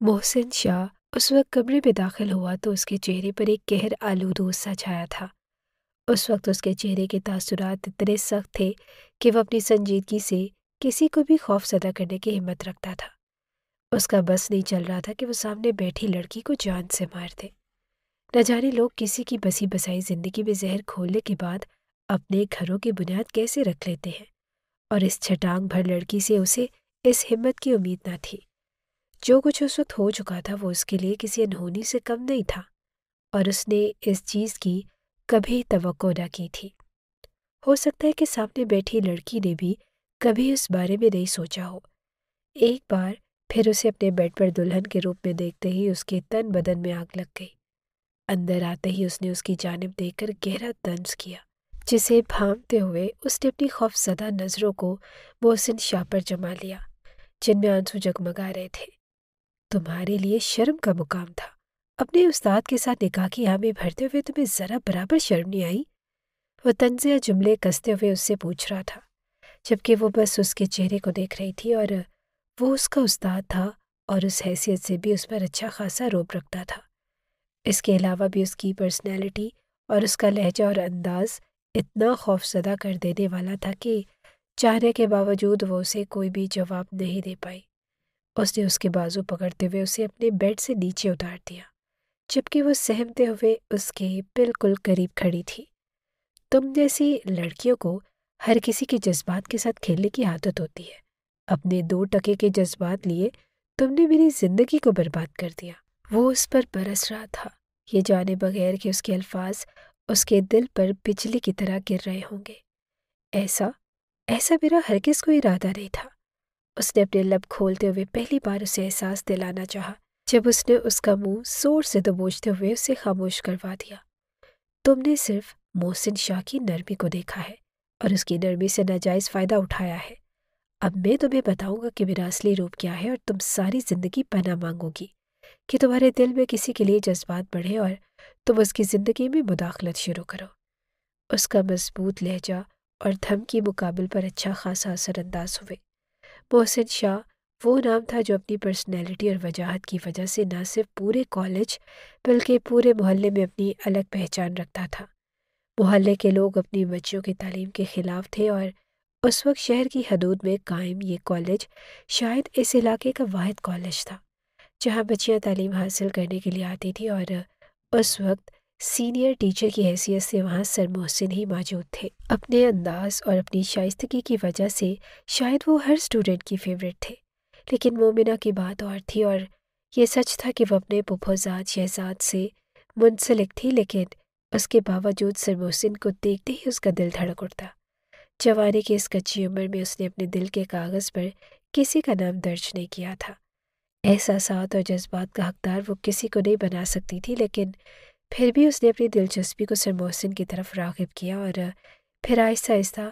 محسن شاہ اس وقت کمرے میں داخل ہوا تو اس کے چہرے پر ایک قہر آلود غصہ چھایا تھا۔ اس وقت اس کے چہرے کے تاثرات اتنے سخت تھے کہ وہ اپنی سنجیدگی سے کسی کو بھی خوف زدہ کرنے کی ہمت رکھتا تھا۔ اس کا بس نہیں چل رہا تھا کہ وہ سامنے بیٹھی لڑکی کو جان سے مار دے۔ نہ جانے لوگ کسی کی بسی بسائی زندگی میں زہر کھولنے کے بعد اپنے گھروں کی بنیاد کیسے رکھ لیتے ہیں، اور اس چھٹانگ بھر لڑکی سے اسے اس ہمت کی امید نہ تھی۔ جو کچھ اس وقت ہو چکا تھا وہ اس کے لیے کسی انہونی سے کم نہیں تھا، اور اس نے اس چیز کی کبھی توقع نہ کی تھی۔ ہو سکتا ہے کہ سامنے بیٹھی لڑکی نے بھی کبھی اس بارے میں نہیں سوچا ہو۔ ایک بار پھر اسے اپنے بیڈ پر دلہن کے روپ میں دیکھتے ہی اس کے تن بدن میں آگ لگ گئی۔ اندر آتے ہی اس نے اس کی جانب دیکھ کر گہرا طنز کیا، جسے بھانپتے ہوئے اس نے اپنی خوفزدہ نظروں کو محسن شاہ پر جما لیا، جن میں آنسو جگمگا رہے تھے۔ تمہارے لیے شرم کا مقام تھا، اپنے استاد کے ساتھ نکاح کی حامی بھرتے ہوئے تمہیں ذرا برابر شرم نہیں آئی؟ وہ طنزیہ جملے کستے ہوئے اس سے پوچھ رہا تھا، جبکہ وہ بس اس کے چہرے کو دیکھ رہی تھی، اور وہ اس کا استاد تھا اور اس حیثیت سے بھی اس پر اچھا خاصا رعب رکھتا تھا۔ اس کے علاوہ بھی اس کی پرسنالٹی اور اس کا لہجہ اور انداز اتنا خوفزدہ کر دینے والا تھا کہ چاہنے کے باوجود وہ اسے کوئی بھی جواب نہیں دے پائی۔ اس نے اس کے بازو پکڑتے ہوئے اسے اپنے بیڈ سے نیچے اتار دیا، جبکہ وہ سہمتے ہوئے اس کے بالکل قریب کھڑی تھی۔ تم جیسی لڑکیوں کو ہر کسی کے جذبات کے ساتھ کھیلنے کی عادت ہوتی ہے۔ اپنے 2 کے جذبات لیے تم نے میری زندگی کو برباد کر دیا۔ وہ اس پر برس رہا تھا، یہ جانے بغیر کہ اس کے الفاظ اس کے دل پر بجلی کی طرح گر رہے ہوں گے۔ ایسا میرا ہرگز کوئی ارادہ نہیں تھا۔ اس نے اپنے لب کھولتے ہوئے پہلی بار اسے احساس دلانا چاہا، جب اس نے اس کا منہ زور سے دبوچتے ہوئے اسے خاموش کروا دیا۔ تم نے صرف محسن شاہ کی نرمی کو دیکھا ہے اور اس کی نرمی سے ناجائز فائدہ اٹھایا ہے۔ اب میں تمہیں بتاؤں گا کہ میرا اصلی روپ کیا ہے، اور تم ساری زندگی پناہ مانگو گی کہ تمہارے دل میں کسی کے لیے جذبات بڑھے اور تم اس کی زندگی میں مداخلت شروع کرو۔ اس کا مضبوط لہجہ اور دھمکی مقابل پر اچھا خاصا اثر انداز ہوئے۔ محسن شاہ وہ نام تھا جو اپنی پرسنالٹی اور وجاہت کی وجہ سے نہ صرف پورے کالج بلکہ پورے محلے میں اپنی الگ پہچان رکھتا تھا۔ محلے کے لوگ اپنی بچیوں کی تعلیم کے خلاف تھے، اور اس وقت شہر کی حدود میں قائم یہ کالج شاید اس علاقے کا واحد کالج تھا جہاں بچیاں تعلیم حاصل کرنے کے لیے آتی تھیں، اور اس وقت سینئر ٹیچر کی حیثیت سے وہاں سر محسن ہی موجود تھے۔ اپنے انداز اور اپنی شائستگی کی وجہ سے شاید وہ ہر اسٹوڈنٹ کی فیورٹ تھے، لیکن مومنہ کی بات اور تھی، اور یہ سچ تھا کہ وہ اپنے پھوپھوزاد شہزاد سے منسلک تھی، لیکن اس کے باوجود سر محسن کو دیکھتے ہی اس کا دل دھڑک اٹھتا۔ جوانی کی اس کچی عمر میں اس نے اپنے دل کے کاغذ پر کسی کا نام درج نہیں کیا تھا۔ احساسات اور جذبات کا حقدار وہ کسی کو نہیں بنا سکتی تھی، لیکن پھر بھی اس نے اپنی دلچسپی کو سر محسن کی طرف راغب کیا، اور پھر آہستہ آہستہ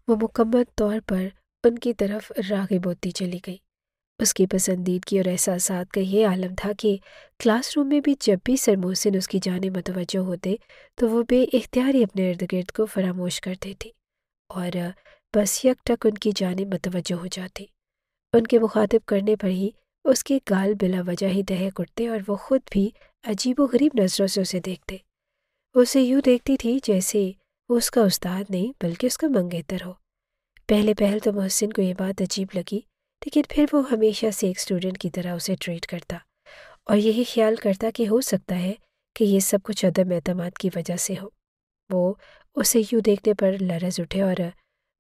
وہ مکمل طور پر ان کی طرف راغب ہوتی چلی گئی۔ اس کی پسندیدگی اور احساسات کا یہ عالم تھا کہ کلاس روم میں بھی جب بھی سر محسن اس کی جانب متوجہ ہوتے تو وہ بے اختیار ہی اپنے ارد گرد کو فراموش کر دیتی اور بس یک ٹک ان کی جانب متوجہ ہو جاتی۔ ان کے مخاطب کرنے پر ہی اس کے گال بلا وجہ ہی دہک اٹھتے، اور وہ خود بھی عجیب و غریب نظروں سے اسے دیکھتے۔ وہ اسے یوں دیکھتی تھی جیسے وہ اس کا استاد نہیں بلکہ اس کا منگیتر ہو۔ پہل تو محسن کو یہ بات عجیب لگی، لیکن پھر وہ ہمیشہ سے ایک اسٹوڈنٹ کی طرح اسے ٹریٹ کرتا اور یہی خیال کرتا کہ ہو سکتا ہے کہ یہ سب کچھ عدم اعتماد کی وجہ سے ہو۔ وہ اسے یوں دیکھنے پر لرز اٹھے اور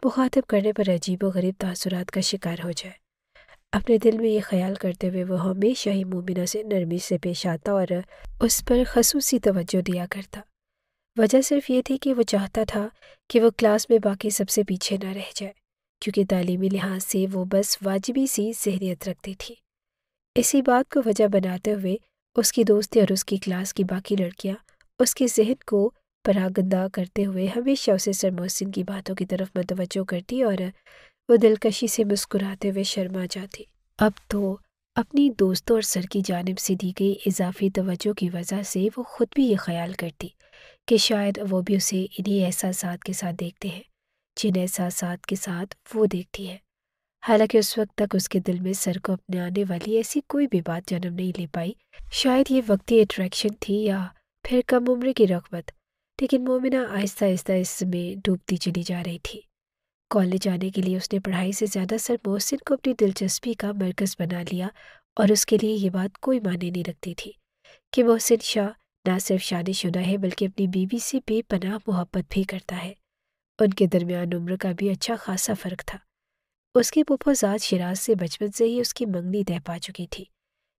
مخاطب کرنے پر عجیب و غریب تاثرات کا شکار ہو جائے۔ اپنے دل میں یہ خیال کرتے ہوئے وہ ہمیشہ ہی مومنہ سے نرمی سے پیش آتا اور اس پر خصوصی توجہ دیا کرتا۔ وجہ صرف یہ تھی کہ وہ چاہتا تھا کہ وہ کلاس میں باقی سب سے پیچھے نہ رہ جائے، کیونکہ تعلیمی لحاظ سے وہ بس واجبی سی ذہنیت رکھتی تھی۔ اسی بات کو وجہ بناتے ہوئے اس کی دوستی اور اس کی کلاس کی باقی لڑکیاں اس کے ذہن کو پراگندہ کرتے ہوئے ہمیشہ اسے سر محسن کی باتوں کی طرف متوجہ کرتی اور وہ دلکشی سے مسکراتے ہوئے شرما جاتی۔ اب تو اپنی دوستوں اور سر کی جانب سے دی گئی اضافی توجہ کی وجہ سے وہ خود بھی یہ خیال کرتی کہ شاید وہ بھی اسے انہی احساسات کے ساتھ دیکھتے ہیں جن احساسات کے ساتھ وہ دیکھتی ہے۔ حالانکہ اس وقت تک اس کے دل میں سر کو اپنے آنے والی ایسی کوئی بھی بات جنم نہیں لے پائی۔ شاید یہ وقتی اٹریکشن تھی یا پھر کم عمر کی رغبت، لیکن مومنہ آہستہ آہستہ اس میں ڈوبتی چلی جا رہی تھی۔ کالج آنے کے لیے اس نے پڑھائی سے زیادہ سر محسن کو اپنی دلچسپی کا مرکز بنا لیا، اور اس کے لیے یہ بات کوئی معنی نہیں رکھتی تھی کہ محسن شاہ نہ صرف شادی شدہ ہے بلکہ اپنی بیوی سے بے پناہ محبت بھی کرتا ہے۔ ان کے درمیان عمر کا بھی اچھا خاصا فرق تھا۔ اس کی پھپھو ذات شیراز سے بچپن سے ہی اس کی منگنی طے پا چکی تھی،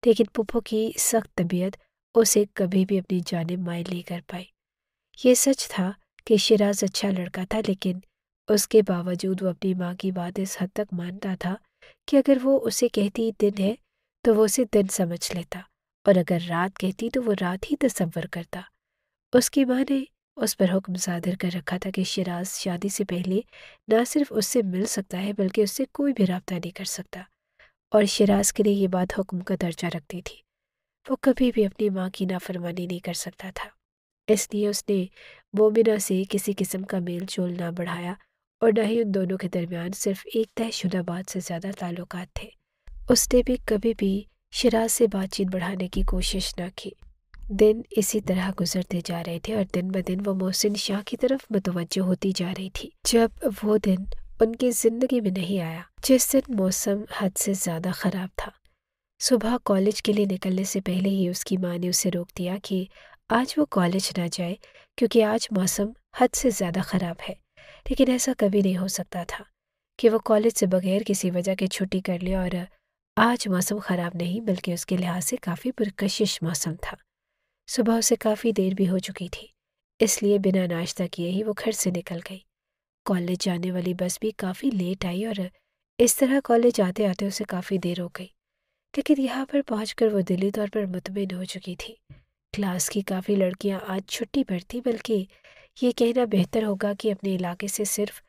لیکن پھپھو کی سخت طبیعت اسے کبھی بھی اپنی جانب مائل نہیں کر پائی۔ یہ سچ تھا کہ شیراز اچھا لڑکا تھا، لیکن اس کے باوجود وہ اپنی ماں کی بات اس حد تک مانتا تھا کہ اگر وہ اسے کہتی دن ہے تو وہ اسے دن سمجھ لیتا، اور اگر رات کہتی تو وہ رات ہی تصور کرتا۔ اس کی ماں نے اس پر حکم صادر کر رکھا تھا کہ شیراز شادی سے پہلے نہ صرف اس سے مل سکتا ہے بلکہ اس سے کوئی بھی رابطہ نہیں کر سکتا، اور شیراز کے لیے یہ بات حکم کا درجہ رکھتی تھی۔ وہ کبھی بھی اپنی ماں کی نافرمانی نہیں کر سکتا تھا، اس لیے اس نے مومنہ سے کسی قسم کا میل جول نہ بڑھایا، اور نہ ہی ان دونوں کے درمیان صرف ایک طے شدہ بات سے زیادہ تعلقات تھے۔ اس نے بھی کبھی بھی شیراز سے بات چیت بڑھانے کی کوشش نہ کی۔ دن اسی طرح گزرتے جا رہے تھے، اور دن بدن وہ محسن شاہ کی طرف متوجہ ہوتی جا رہی تھی۔ جب وہ دن ان کی زندگی میں نہیں آیا جس دن موسم حد سے زیادہ خراب تھا۔ صبح کالج کے لیے نکلنے سے پہلے ہی اس کی ماں نے اسے روک دیا کہ آج وہ کالج نہ جائے کیونکہ آج موسم حد سے زیادہ خراب ہے، لیکن ایسا کبھی نہیں ہو سکتا تھا کہ وہ کالج سے بغیر کسی وجہ کے چھٹی کر لے، اور آج موسم خراب نہیں بلکہ اس کے لحاظ سے کافی پرکشش موسم تھا۔ صبح اسے کافی دیر بھی ہو چکی تھی، اس لیے بنا ناشتہ کیے ہی وہ گھر سے نکل گئی۔ کالج جانے والی بس بھی کافی لیٹ آئی، اور اس طرح کالج آتے آتے اسے کافی دیر ہو گئی، لیکن یہاں پر پہنچ کر وہ دلی طور پر مطمئن ہو چکی تھی۔ کلاس کی کافی لڑکیاں آج چھٹی پر تھیں، بلکہ یہ کہنا بہتر ہوگا کہ اپنے علاقے سے صرف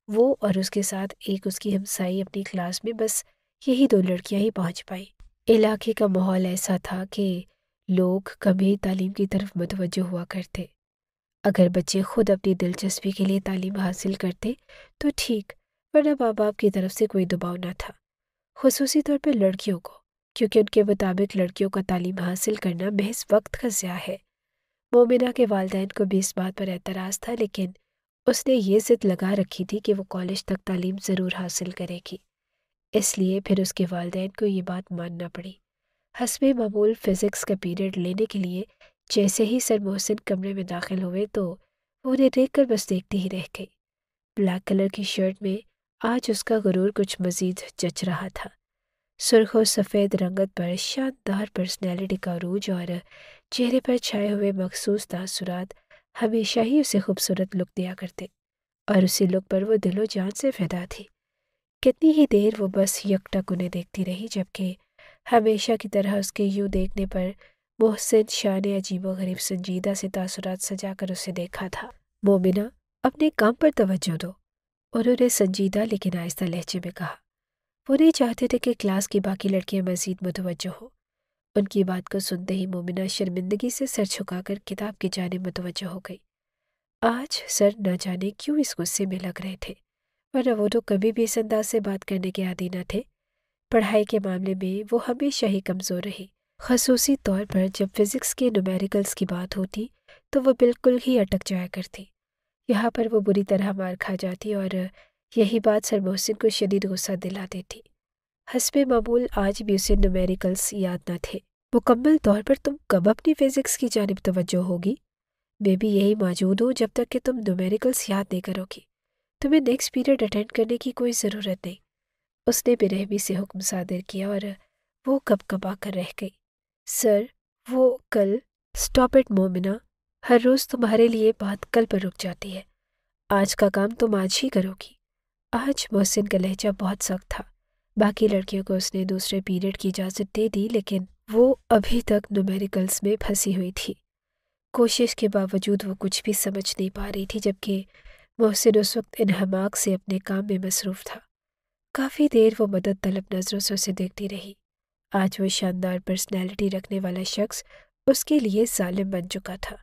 وہ اور اس کے ساتھ ایک اس کی ہمسائی اپنی کلاس میں بس یہی دو لڑکیاں ہی پہنچ پائیں۔ علاقے کا ماحول ایسا تھا کہ لوگ کم ہی تعلیم کی طرف متوجہ ہوا کرتے۔ اگر بچے خود اپنی دلچسپی کے لیے تعلیم حاصل کرتے تو ٹھیک، ورنہ ماں باپ کی طرف سے کوئی دباؤ نہ تھا، خصوصی طور پر لڑکیوں کو، کیونکہ ان کے مطابق لڑکیوں کا تعلیم حاصل کرنا محض وقت کا ضیاع ہے۔ مومنہ کے والدین کو بھی اس بات پر اعتراض تھا، لیکن اس نے یہ ضد لگا رکھی تھی کہ وہ کالج تک تعلیم ضرور حاصل کرے گی، اس لیے پھر اس کے والدین کو یہ بات ماننا پڑی۔ حسب معمول فزکس کا پیریڈ لینے کے لیے جیسے ہی سر محسن کمرے میں داخل ہوئے تو وہ انہیں دیکھ کر بس دیکھتی ہی رہ گئی۔ بلیک کلر کی شرٹ میں آج اس کا غرور کچھ مزید جچ رہا تھا۔ سرخ و سفید رنگت پر شاندار پرسنالٹی کا عروج اور چہرے پر چھائے ہوئے مخصوص تاثرات ہمیشہ ہی اسے خوبصورت لک دیا کرتے، اور اسی لک پر وہ دل و جان سے فدا تھی۔ کتنی ہی دیر وہ بس یکٹک انہیں دیکھتی رہی، جبکہ ہمیشہ کی طرح اس کے یوں دیکھنے پر محسن شاہ نے عجیب و غریب سنجیدہ سے تاثرات سجا کر اسے دیکھا تھا۔ مومنہ، اپنے کام پر توجہ دو، انہوں نے سنجیدہ لیکن آہستہ لہجے میں کہا۔ وہ نہیں چاہتے تھے کہ کلاس کی باقی لڑکیاں مزید متوجہ ہوں۔ ان کی بات کو سنتے ہی مومنہ شرمندگی سے سر جھکا کر کتاب کی جانب متوجہ ہو گئی۔ آج سر نہ جانے کیوں اس غصے میں لگ رہے تھے، ورنہ وہ تو کبھی بھی اس انداز سے بات کرنے کے عادی نہ تھے۔ پڑھائی کے معاملے میں وہ ہمیشہ ہی کمزور رہی، خصوصی طور پر جب فزکس کے نومیریکلز کی بات ہوتی تو وہ بالکل ہی اٹک جایا کرتی۔ یہاں پر وہ بری طرح مار کھا جاتی، اور یہی بات سر محسن کو شدید غصہ دلا دیتی۔ حسب معمول آج بھی اسے نومیریکلز یاد نہ تھے۔ مکمل طور پر تم کب اپنی فزکس کی جانب توجہ ہوگی؟ میں بھی یہی موجود ہوں جب تک کہ تم نومیریکلز یاد نہیں کرو گی۔ تمہیں نیکسٹ پیریڈ اٹینڈ کرنے کی کوئی ضرورت نہیں۔ اس نے بے رحمی سے حکم صادر کیا، اور وہ کب کبا کر رہ گئی۔ سر، وہ کل… اسٹاپ اٹ مومنہ، ہر روز تمہارے لیے بات کل پر رک جاتی ہے۔ آج کا کام تم آج ہی کرو گی۔ آج محسن کا لہجہ بہت سخت تھا۔ باقی لڑکیوں کو اس نے دوسرے پیریڈ کی اجازت دے دی، لیکن وہ ابھی تک نومیریکلز میں پھنسی ہوئی تھی۔ کوشش کے باوجود وہ کچھ بھی سمجھ نہیں پا رہی تھی، جبکہ محسن اس وقت انہماک سے اپنے کام میں مصروف تھا۔ کافی دیر وہ مدد طلب نظروں سے اسے دیکھتی رہی۔ آج وہ شاندار پرسنالٹی رکھنے والا شخص اس کے لیے ظالم بن چکا تھا۔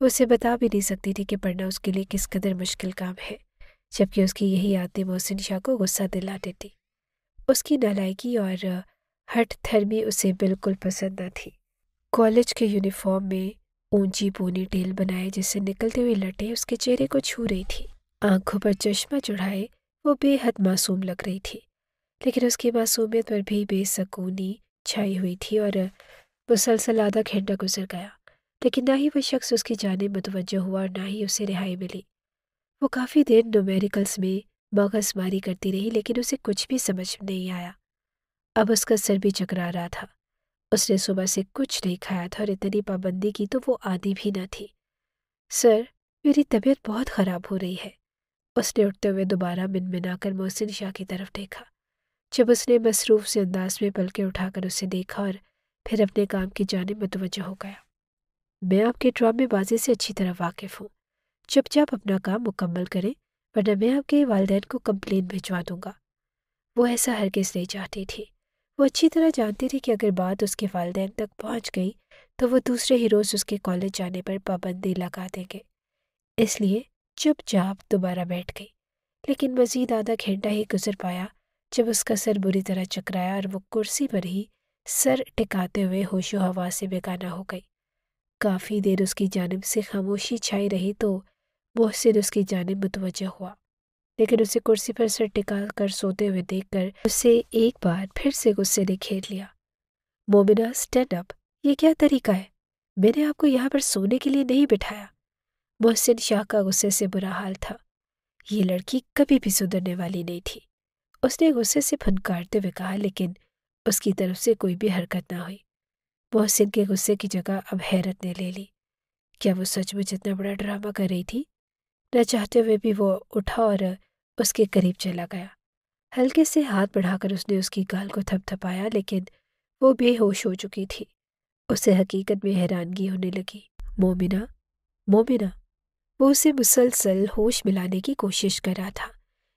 وہ اسے بتا بھی نہیں سکتی تھی کہ پڑھنا اس کے لیے کس قدر مشکل کام ہے، جبکہ اس کی یہی عادتیں محسن شاہ کو غصہ دلا دیتی۔ اس کی نالائکی اور ہٹ دھرمی اسے بالکل پسند نہ تھی۔ کالج کے یونیفارم میں اونچی پونی ٹیل بنائے جس سے نکلتی ہوئی لٹیں اس کے چہرے کو چھو رہی تھی۔ آنکھوں پر چشمہ چڑھائے وہ بے حد معصوم لگ رہی تھی، لیکن اس کی معصومیت پر بھی بے سکونی چھائی ہوئی تھی اور مسلسل آدھا گھنٹہ گزر گیا، لیکن نہ ہی وہ شخص اس کی جانب متوجہ ہوا اور نہ ہی اسے رہائی ملی۔ وہ کافی دیر نومیریکلز میں مغز ماری کرتی رہی لیکن اسے کچھ بھی سمجھ نہیں آیا۔ اب اس کا سر بھی چکرا رہا تھا۔ اس نے صبح سے کچھ نہیں کھایا تھا اور اتنی پابندی کی تو وہ عادی بھی نہ تھی۔ سر، میری طبیعت بہت خراب ہو رہی ہے۔ اس نے اٹھتے ہوئے دوبارہ منمنا کر محسن شاہ کی طرف دیکھا۔ جب اس نے مصروف سے انداز میں پلکیں اٹھا کر اسے دیکھا اور پھر اپنے کام کی جانب متوجہ ہو گیا۔ میں آپ کے ڈرامے بازی سے اچھی طرح واقف ہوں۔ چپ چاپ اپنا کام مکمل کریں ورنہ میں آپ کے والدین کو کمپلین بھجوا دوں گا۔ وہ ایسا ہرگز نہیں چاہتی تھی۔ وہ اچھی طرح جانتی تھی کہ اگر بات اس کے والدین تک پہنچ گئی تو وہ دوسرے ہی روز اس کے کالج جانے پر پابندی لگا دیں گے۔ اس لیے چپ چاپ دوبارہ بیٹھ گئی، لیکن مزید آدھا گھنٹہ ہی گزر پایا جب اس کا سر بری طرح چکرایا اور وہ کرسی پر ہی سر ٹکاتے ہوئے ہوش و حواس سے بیگانہ ہو گئی۔ کافی دیر اس کی جانب سے خاموشی چھائی رہی تو محسن اس کی جانب متوجہ ہوا، لیکن اسے کرسی پر سر ٹکا کر سوتے ہوئے دیکھ کر اسے ایک بار پھر سے غصے نے گھیر لیا۔ مومنہ، اسٹینڈ اپ، یہ کیا طریقہ ہے؟ میں نے آپ کو یہاں پر سونے کے لیے نہیں بٹھایا۔ محسن شاہ کا غصے سے برا حال تھا۔ یہ لڑکی کبھی بھی سدھرنے والی نہیں تھی۔ اس نے غصے سے پھنکارتے ہوئے کہا، لیکن اس کی طرف سے کوئی بھی حرکت نہ ہوئی۔ محسن کے غصے کی جگہ اب حیرت نے لے لی۔ کیا وہ سچ مچ اتنا بڑا ڈرامہ کر رہی تھی؟ نہ چاہتے ہوئے بھی وہ اٹھا اور اس کے قریب چلا گیا۔ ہلکے سے ہاتھ بڑھا کر اس نے اس کی گال کو تھپ تھپایا، لیکن وہ بے ہوش ہو چکی تھی۔ اسے حقیقت میں حیرانگی ہونے لگی۔ مومنہ، مومنہ! وہ اسے مسلسل ہوش ملانے کی کوشش کر رہا تھا،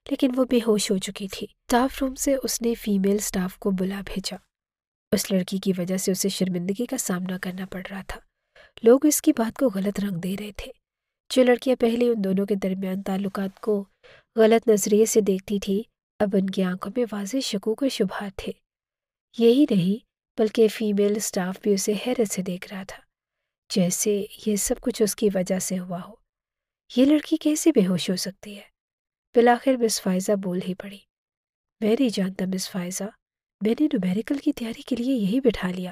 لیکن وہ بے ہوش ہو چکی تھی۔ اسٹاف روم سے اس نے فیمیل اسٹاف کو بلا بھیجا۔ اس لڑکی کی وجہ سے اسے شرمندگی کا سامنا کرنا پڑ رہا تھا۔ لوگ اس کی بات کو غلط رنگ دے رہے تھے۔ جو لڑکیاں پہلے ان دونوں کے درمیان تعلقات کو غلط نظریے سے دیکھتی تھی، اب ان کی آنکھوں میں واضح شکوک و شبہات تھے۔ یہی نہیں بلکہ فیمیل اسٹاف بھی اسے حیرت سے دیکھ رہا تھا، جیسے یہ سب کچھ اس کی وجہ سے ہوا ہو۔ یہ لڑکی کیسے بے ہوش ہو سکتی ہے؟ بالآخر مس فائزہ بول ہی پڑی۔ میں نہیں جانتا مس فائزہ، میں نے نومیریکل کی تیاری کے لیے یہی بٹھا لیا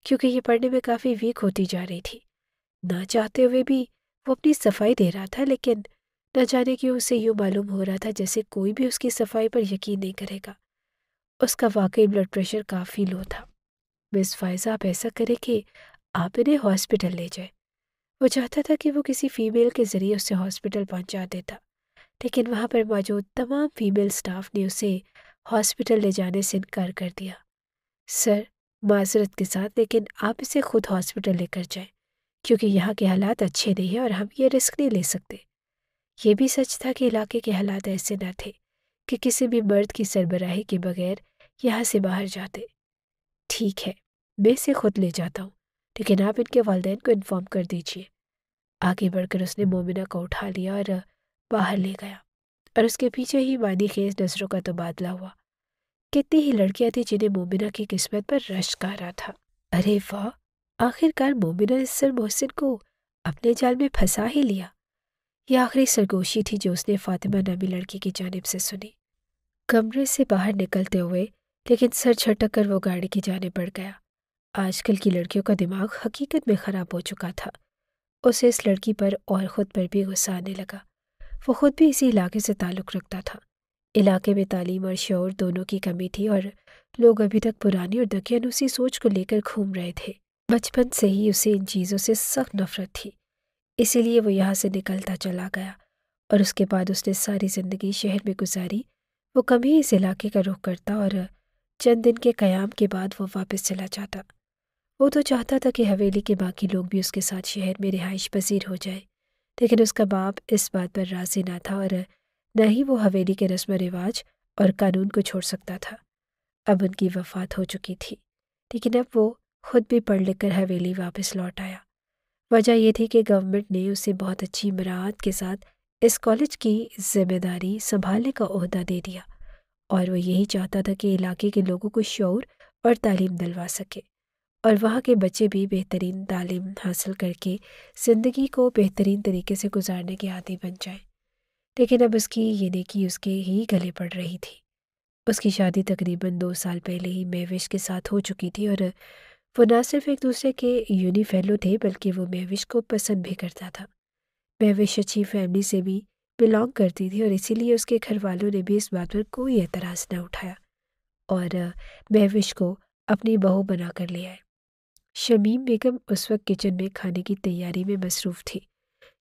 کیونکہ یہ پڑھنے میں کافی ویک ہوتی جا رہی تھی۔ نہ چاہتے ہوئے بھی وہ اپنی صفائی دے رہا تھا، لیکن نہ جانے کیوں اسے یوں معلوم ہو رہا تھا جیسے کوئی بھی اس کی صفائی پر یقین نہیں کرے گا۔ اس کا واقعی بلڈ پریشر کافی لو تھا۔ مس فائزہ، آپ ایسا کریں کہ آپ انہیں ہاسپٹل لے جائیں۔ وہ چاہتا تھا کہ وہ کسی فیمیل کے ذریعے اسے ہاسپٹل پہنچا دیتا، لیکن وہاں پر موجود تمام فیمیل سٹاف نے اسے ہاسپٹل لے جانے سے انکار کر دیا۔ سر، معذرت کے ساتھ، لیکن آپ اسے خود ہاسپٹل لے کر جائیں کیونکہ یہاں کے حالات اچھے نہیں ہیں اور ہم یہ رسک نہیں لے سکتے۔ یہ بھی سچ تھا کہ علاقے کے حالات ایسے نہ تھے کہ کسی بھی مرد کی سربراہی کے بغیر یہاں سے باہر جاتے۔ ٹھیک ہے، میں اسے خود لے جاتا ہوں، لیکن آپ ان کے والدین کو انفارم کر دیجیے۔ آگے بڑھ کر اس نے مومنہ کو اٹھا لیا اور باہر لے گیا، اور اس کے پیچھے ہی معنی خیز نظروں کا تبادلہ ہوا۔ کتنی ہی لڑکیاں تھیں جنہیں مومنہ کی قسمت پر رشک آ رہا تھا۔ ارے واہ، آخر کار مومنہ نے سر محسن کو اپنے جال میں پھنسا ہی لیا۔ یہ آخری سرگوشی تھی جو اس نے فاطمہ نامی لڑکی کی جانب سے سنی۔ کمرے سے باہر نکلتے ہوئے لیکن سر جھٹک کر وہ گاڑی کی جانب بڑھ گیا۔ آج کل کی لڑکیوں کا دماغ حقیقت میں خراب ہو چکا تھا۔ اسے اس لڑکی پر اور خود پر بھی غصہ آنے لگا۔ وہ خود بھی اسی علاقے سے تعلق رکھتا تھا۔ علاقے میں تعلیم اور شعور دونوں کی کمی تھی اور لوگ ابھی تک پرانی اور دقیانوسی سوچ کو لے کر گھوم رہے تھے۔ بچپن سے ہی اسے ان چیزوں سے سخت نفرت تھی، اسی لیے وہ یہاں سے نکلتا چلا گیا، اور اس کے بعد اس نے ساری زندگی شہر میں گزاری۔ وہ کم ہی اس علاقے کا رخ کرتا اور چند دن کے قیام کے بعد وہ واپس چلا جاتا۔ وہ تو چاہتا تھا کہ حویلی کے باقی لوگ بھی اس کے ساتھ شہر میں رہائش پذیر ہو جائیں، لیکن اس کا باپ اس بات پر راضی نہ تھا اور نہ ہی وہ حویلی کے رسم و رواج اور قانون کو چھوڑ سکتا تھا۔ اب ان کی وفات ہو چکی تھی، لیکن اب وہ خود بھی پڑھ لکھ کر حویلی واپس لوٹ آیا۔ وجہ یہ تھی کہ گورنمنٹ نے اسے بہت اچھی مراعات کے ساتھ اس کالج کی ذمہ داری سنبھالنے کا عہدہ دے دیا، اور وہ یہی چاہتا تھا کہ علاقے کے لوگوں کو شعور اور تعلیم دلوا سکے اور وہاں کے بچے بھی بہترین تعلیم حاصل کر کے زندگی کو بہترین طریقے سے گزارنے کے عادی بن جائیں۔ لیکن اب اس کی یہ نیکی اس کے ہی گلے پڑ رہی تھی۔ اس کی شادی تقریباً 2 سال پہلے ہی مہوش کے ساتھ ہو چکی تھی، اور وہ نہ صرف ایک دوسرے کے یونی فیلو تھے بلکہ وہ مہوش کو پسند بھی کرتا تھا۔ مہوش اچھی فیملی سے بھی بلانگ کرتی تھی اور اسی لیے اس کے گھر والوں نے بھی اس بات پر کوئی اعتراض نہ اٹھایا اور مہوش کو اپنی بہو بنا کر لے آئے۔ شمیم بیگم اس وقت کچن میں کھانے کی تیاری میں مصروف تھی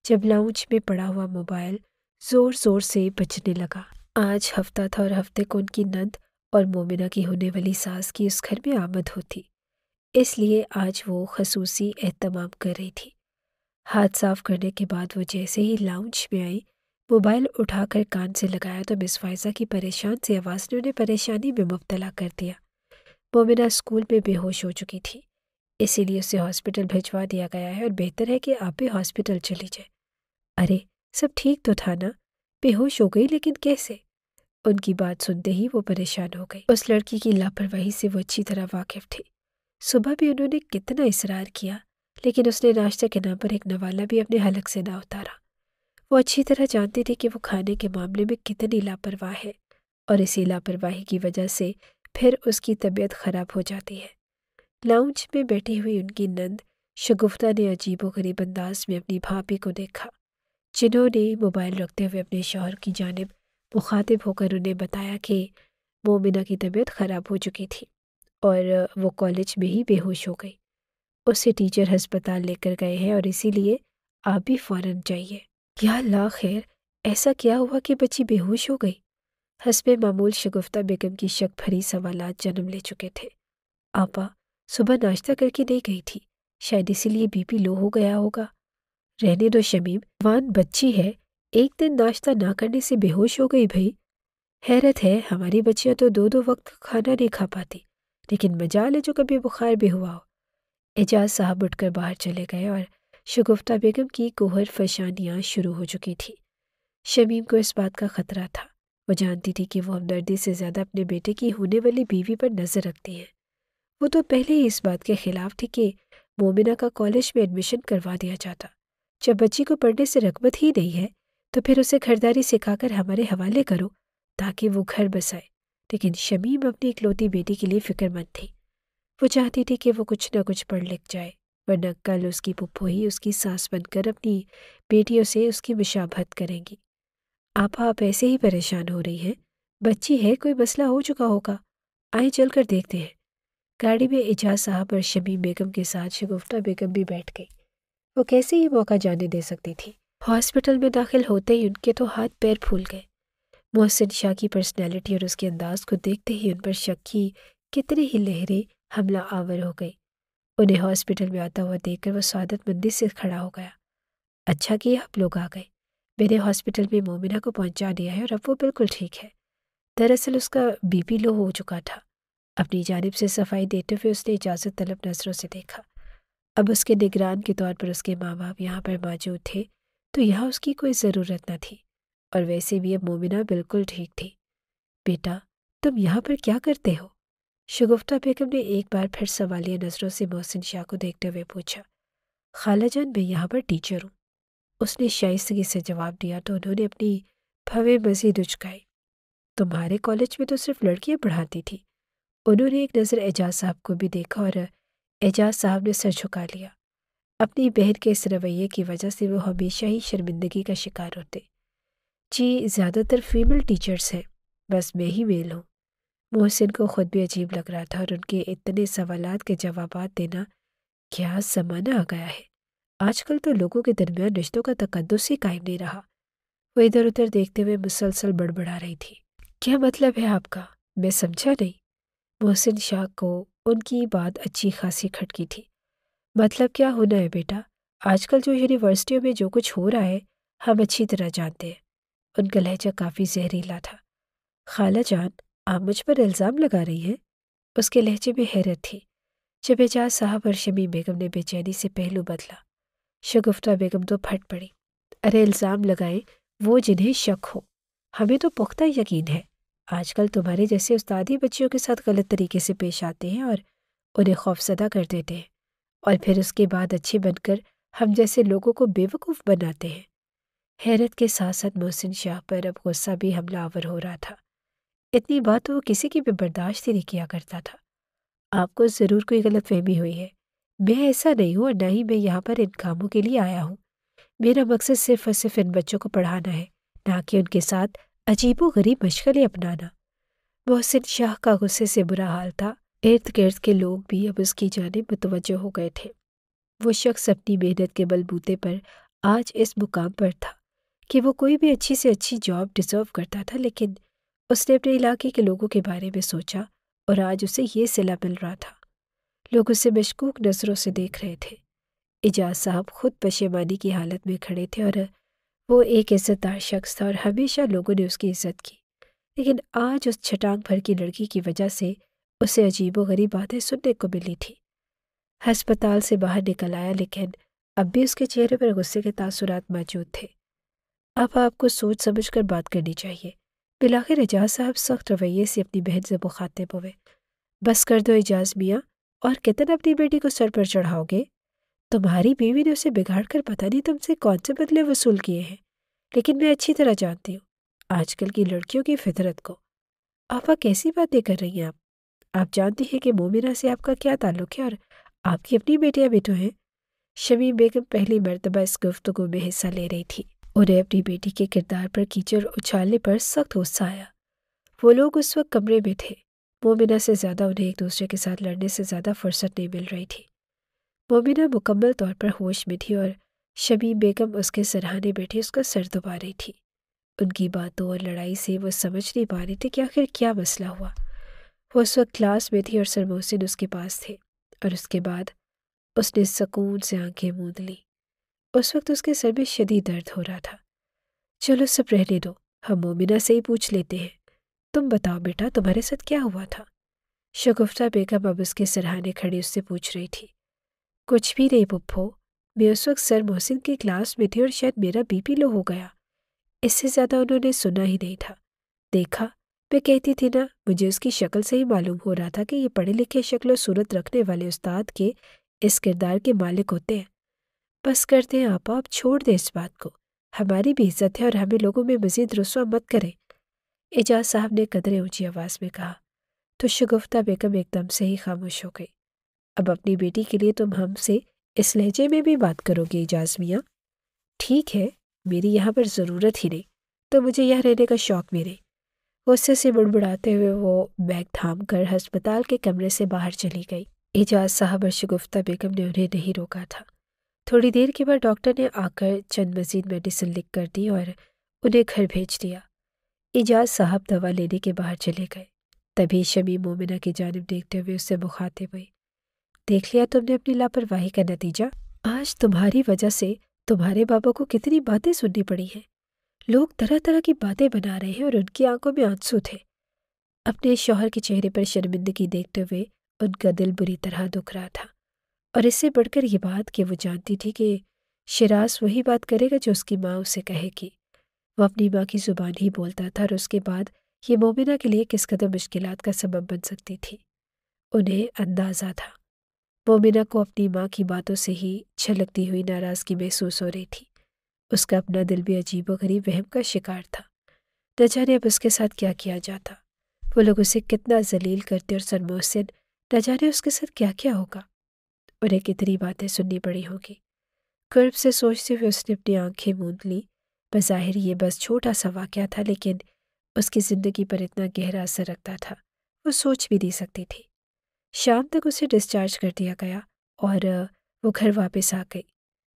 جب لاؤنج میں پڑا ہوا موبائل زور زور سے بجنے لگا۔ آج ہفتہ تھا اور ہفتے کو ان کی نند اور مومنہ کی ہونے والی ساس کی اس گھر میں آمد ہوتی، اس لیے آج وہ خصوصی اہتمام کر رہی تھی۔ ہاتھ صاف کرنے کے بعد وہ جیسے ہی لاؤنج میں آئی، موبائل اٹھا کر کان سے لگایا تو مس فائزہ کی پریشان سی آواز نے انہیں پریشانی میں مبتلا کر دیا۔ مومنہ اسکول میں بے ہوش ہو چکی تھی، اسی لیے اسے ہاسپٹل بھجوا دیا گیا ہے اور بہتر ہے کہ آپ بھی ہاسپٹل چلی جائے۔ ارے سب ٹھیک تو تھا نا؟ بے ہوش ہو گئی لیکن کیسے؟ ان کی بات سنتے ہی وہ پریشان ہو گئی۔ اس لڑکی کی لاپرواہی سے وہ اچھی طرح واقف تھی۔ صبح بھی انہوں نے کتنا اصرار کیا لیکن اس نے ناشتہ کے نام پر ایک نوالہ بھی اپنے حلق سے نہ اتارا۔ وہ اچھی طرح جانتی تھی کہ وہ کھانے کے معاملے میں کتنی لاپرواہ ہے اور اسی لاپرواہی کی وجہ سے پھر اس کی طبیعت خراب ہو جاتی ہے۔ لاؤنج میں بیٹھی ہوئی ان کی نند شگفتہ نے عجیب و غریب انداز میں اپنی بھابھی کو دیکھا، جنہوں نے موبائل رکھتے ہوئے اپنے شوہر کی جانب مخاطب ہو کر انہیں بتایا کہ مومنہ کی طبیعت خراب ہو چکی تھی اور وہ کالج میں ہی بے ہوش ہو گئی۔ اسے ٹیچر ہسپتال لے کر گئے ہیں اور اسی لیے آپ بھی فوراً جائیے۔ یا اللہ خیر، ایسا کیا ہوا کہ بچی بے ہوش ہو گئی؟ حسب معمول شگفتہ بیگم کی شک بھری سوالات جنم لے چکے تھے۔ آپا صبح ناشتہ کر کے نہیں گئی تھی، شاید اسی لیے بی پی لو ہو گیا ہوگا۔ رہنے دو شمیم، وان بچی ہے، ایک دن ناشتہ نہ کرنے سے بے ہوش ہو گئی بھئی۔ حیرت ہے، ہماری بچیاں تو 2 وقت کھانا نہیں کھا پاتی، لیکن مجال ہے جو کبھی بخار بھی ہوا ہو۔ اعجاز صاحب اٹھ کر باہر چلے گئے اور شگفتہ بیگم کی کوہر فشانیاں شروع ہو چکی تھی۔ شمیم کو اس بات کا خطرہ تھا۔ وہ جانتی تھی کہ وہ ہمدردی سے زیادہ اپنے بیٹے کی ہونے والی بیوی پر نظر رکھتی ہیں۔ وہ تو پہلے ہی اس بات کے خلاف تھی کہ مومنہ کا کالج میں ایڈمیشن کروا دیا جاتا۔ جب بچی کو پڑھنے سے رغبت ہی نہیں ہے تو پھر اسے گھرداری سکھا کر ہمارے حوالے کرو تاکہ وہ گھر بسائے۔ لیکن شمیم اپنی اکلوتی بیٹی کے لیے فکر مند تھی۔ وہ چاہتی تھی کہ وہ کچھ نہ کچھ پڑھ لکھ جائے، ورنہ کل اس کی پھپھو ہی اس کی ساس بن کر اپنی بیٹیوں سے اس کی مشابہت کریں گی۔ آپ ایسے ہی پریشان ہو رہی ہیں؟ بچی ہے، کوئی مسئلہ ہو چکا ہوگا، آئیں چل کر دیکھتے ہیں۔ گاڑی میں اعجاز صاحب اور شمیم بیگم کے ساتھ شگفتہ بیگم بھی بیٹھ گئی۔ وہ کیسے ہی موقع جانے دے سکتی تھی؟ ہاسپٹل میں داخل ہوتے ہی ان کے تو ہاتھ پیر پھول گئے۔ محسن شاہ کی پرسنالٹی اور اس کے انداز کو دیکھتے ہی ان پر شک کی کتنی ہی لہریں حملہ آور ہو گئی۔ انہیں ہاسپٹل میں آتا ہوا دیکھ کر وہ سعادت مندی سے کھڑا ہو گیا۔ اچھا کیا آپ لوگ آ گئے، میں نے ہاسپٹل میں مومنہ کو پہنچا دیا ہے اور اب وہ بالکل ٹھیک ہے۔ دراصل اس کا بی پی لو ہو چکا تھا۔ اپنی جانب سے صفائی دیتے ہوئے اس نے اجازت طلب نظروں سے دیکھا۔ اب اس کے نگران کے طور پر اس کے ماں باپ یہاں پر موجود تھے تو یہاں اس کی کوئی ضرورت نہ تھی، اور ویسے بھی اب مومنہ بالکل ٹھیک تھی۔ بیٹا تم یہاں پر کیا کرتے ہو؟ شگفتہ بیگم نے ایک بار پھر سوالیہ نظروں سے محسن شاہ کو دیکھتے ہوئے پوچھا۔ خالہ جان میں یہاں پر ٹیچر ہوں، اس نے شائستگی سے جواب دیا تو انہوں نے اپنی بھویں مزید اچکائی۔ تمہارے کالج میں تو صرف لڑکیاں پڑھاتی تھی۔ انہوں نے ایک نظر اعجاز صاحب کو بھی دیکھا اور اعجاز صاحب نے سر جھکا لیا۔ اپنی بہن کے اس رویے کی وجہ سے وہ ہمیشہ ہی شرمندگی کا شکار ہوتے۔ جی زیادہ تر فیمل ٹیچرز ہیں، بس میں ہی میل ہوں۔ محسن کو خود بھی عجیب لگ رہا تھا اور ان کے اتنے سوالات کے جوابات دینا کیا زمانہ آ گیا ہے۔ آج کل تو لوگوں کے درمیان رشتوں کا تقدس ہی قائم نہیں رہا۔ وہ ادھر ادھر دیکھتے ہوئے مسلسل بڑبڑا رہی تھی۔ کیا مطلب ہے آپ کا؟ میں سمجھا نہیں۔ محسن شاہ کو ان کی بات اچھی خاصی کھٹکی تھی۔ مطلب کیا ہونا ہے بیٹا؟ آج کل جو یونیورسٹیوں میں جو کچھ ہو رہا ہے ہم اچھی طرح جانتے ہیں۔ ان کا لہجہ کافی زہریلا تھا۔ خالہ جان آپ مجھ پر الزام لگا رہی ہیں؟ اس کے لہجے میں حیرت تھی۔ جب اعجاز صاحب اور شمیم بیگم نے بے چینی سے پہلو بدلا، شگفتہ بیگم تو پھٹ پڑی۔ ارے الزام لگائیں وہ جنہیں شک ہو، ہمیں تو پختہ یقین ہے آج کل تمہارے جیسے استاد ہی بچیوں کے ساتھ غلط طریقے سے پیش آتے ہیں اور انہیں خوفزدہ کر دیتے ہیں، اور پھر اس کے بعد اچھے بن کر ہم جیسے لوگوں کو بے وقوف بناتے ہیں۔ حیرت کے ساتھ ساتھ محسن شاہ پر اب غصہ بھی حملہ آور ہو رہا تھا۔ اتنی بات تو وہ کسی کی بھی برداشت ہی نہیں کیا کرتا تھا۔ آپ کو ضرور کوئی غلط فہمی ہوئی ہے، میں ایسا نہیں ہوں اور نہ ہی میں یہاں پر ان کاموں کے لیے آیا ہوں۔ میرا مقصد صرف اور صرف ان بچوں کو پڑھانا ہے، نہ کہ ان کے ساتھ عجیب و غریب مشغلے اپنانا۔ محسن شاہ کا غصے سے برا حال تھا۔ ارد گرد کے لوگ بھی اب اس کی جانب متوجہ ہو گئے تھے۔ وہ شخص اپنی محنت کے بل بوتے پر آج اس مقام پر تھا کہ وہ کوئی بھی اچھی سے اچھی جاب ڈیزرو کرتا تھا، لیکن اس نے اپنے علاقے کے لوگوں کے بارے میں سوچا اور آج اسے یہ صلہ مل رہا تھا۔ لوگ اسے مشکوک نظروں سے دیکھ رہے تھے۔ اعجاز صاحب خود پشیمانی کی حالت میں کھڑے تھے اور وہ ایک عزت دار شخص تھا اور ہمیشہ لوگوں نے اس کی عزت کی، لیکن آج اس چھٹانگ بھر کی لڑکی کی وجہ سے اسے عجیب و غریب باتیں سننے کو ملی تھی۔ ہسپتال سے باہر نکل آیا، لیکن اب بھی اس کے چہرے پر غصے کے تاثرات موجود تھے۔ اب آپ کو سوچ سمجھ کر بات کرنی چاہیے۔ بالآخر اعجاز صاحب سخت رویے سے اپنی بہن سے مخاطب ہوئے۔ بس کر دو اعجاز میاں، اور کتنا اپنی بیٹی کو سر پر چڑھاؤ گے؟ تمہاری بیوی نے اسے بگاڑ کر پتہ نہیں تم سے کون سے بدلے وصول کیے ہیں، لیکن میں اچھی طرح جانتی ہوں آج کل کی لڑکیوں کی فطرت کو۔ آپا کیسی باتیں کر رہی ہیں آپ جانتی ہیں کہ مومنہ سے آپ کا کیا تعلق ہے اور آپ کی اپنی بیٹیاں بھی تو ہیں۔ شمیم بیگم پہلی مرتبہ اس گفتگو میں حصہ لے رہی تھی۔ انہیں اپنی بیٹی کے کردار پر کیچڑ اچھالنے پر سخت غصہ آیا۔ وہ لوگ اس وقت کمرے میں تھے۔ مومنہ سے زیادہ انہیں ایک دوسرے کے ساتھ لڑنے سے زیادہ فرصت نہیں مل رہی تھی۔ مومنہ مکمل طور پر ہوش میں تھی اور شمیم بیگم اس کے سرہانے بیٹھی اس کا سر دبا رہی تھی۔ ان کی باتوں اور لڑائی سے وہ سمجھ نہیں پا رہی تھی کہ آخر کیا مسئلہ ہوا۔ وہ اس وقت کلاس میں تھی اور سر محسن اس کے پاس تھے، اور اس کے بعد اس نے سکون سے آنکھیں موند لی۔ اس وقت اس کے سر میں شدید درد ہو رہا تھا۔ چلو سب رہنے دو، ہم مومنہ سے ہی پوچھ لیتے ہیں۔ تم بتاؤ بیٹا، تمہارے ساتھ کیا ہوا تھا؟ شگفتہ بیگم اب اس کے سرہانے کھڑی اس سے پوچھ رہی تھی۔ کچھ بھی نہیں پپھو، میں اس وقت سر محسن کی کلاس میں تھی اور شاید میرا بی پی لو ہو گیا۔ اس سے زیادہ انہوں نے سنا ہی نہیں تھا۔ دیکھا، میں کہتی تھی نا، مجھے اس کی شکل سے ہی معلوم ہو رہا تھا کہ یہ پڑھے لکھے شکل و صورت رکھنے والے استاد کے اس کردار کے مالک ہوتے ہیں۔ بس کرتے ہیں آپا، آپ چھوڑ دیں اس بات کو، ہماری بھی عزت ہے اور ہمیں لوگوں میں مزید رسوا مت کریں۔ اعجاز صاحب نے قدرے اونچی آواز میں کہا، تو شگفتہ بیگم ایک دم سے ہی خاموش ہو گئی۔ اب اپنی بیٹی کے لیے تم ہم سے اس لہجے میں بھی بات کرو گے اعجاز میاں؟ ٹھیک ہے، میری یہاں پر ضرورت ہی نہیں تو مجھے یہاں رہنے کا شوق بھی نہیں۔ غصے سے بڑبڑاتے ہوئے وہ بیگ تھام کر ہسپتال کے کمرے سے باہر چلی گئی۔ اعجاز صاحب اور شگفتہ بیگم نے انہیں نہیں روکا تھا۔ تھوڑی دیر کے بعد ڈاکٹر نے آ کر چند مزید میڈیسن لکھ کر دی اور انہیں گھر بھیج دیا۔ اعجاز صاحب دوا لینے کے باہر چلے گئے۔ تبھی شمیم مومنہ کی جانب دیکھتے ہوئے اس سے مخاطب ہوئی۔ دیکھ لیا تم نے اپنی لاپرواہی کا نتیجہ؟ آج تمہاری وجہ سے تمہارے بابا کو کتنی باتیں سننی پڑی ہیں۔ لوگ طرح طرح کی باتیں بنا رہے ہیں اور ان کی آنکھوں میں آنسو تھے۔ اپنے شوہر کے چہرے پر شرمندگی دیکھتے ہوئے ان کا دل بری طرح دکھ رہا تھا، اور اس سے بڑھ کر یہ بات کہ وہ جانتی تھی کہ شیراز وہی بات کرے گا جو اس کی ماں اسے کہے گی۔ وہ اپنی ماں کی زبان ہی بولتا تھا اور اس کے بعد یہ مومنہ کے لیے کس قدر مشکلات کا سبب بن سکتی تھی، انہیں اندازہ تھا۔ مومنہ کو اپنی ماں کی باتوں سے ہی چھلکتی ہوئی ناراضگی محسوس ہو رہی تھی۔ اس کا اپنا دل بھی عجیب و غریب وہم کا شکار تھا۔ نہ جانے اب اس کے ساتھ کیا کیا جاتا، وہ لوگ اسے کتنا ذلیل کرتے، اور سر محسن نہ جانے اس کے ساتھ کیا کیا ہوگا۔ انہیں کتنی باتیں سننی پڑی ہوگی۔ کرب سے سوچتے ہوئے اس نے اپنی آنکھیں موند لی۔ بظاہر یہ بس چھوٹا سا واقعہ تھا، لیکن اس کی زندگی پر اتنا گہرا اثر رکھتا تھا، وہ سوچ بھی نہیں سکتی تھی۔ شام تک اسے ڈسچارج کر دیا گیا اور وہ گھر واپس آ گئی۔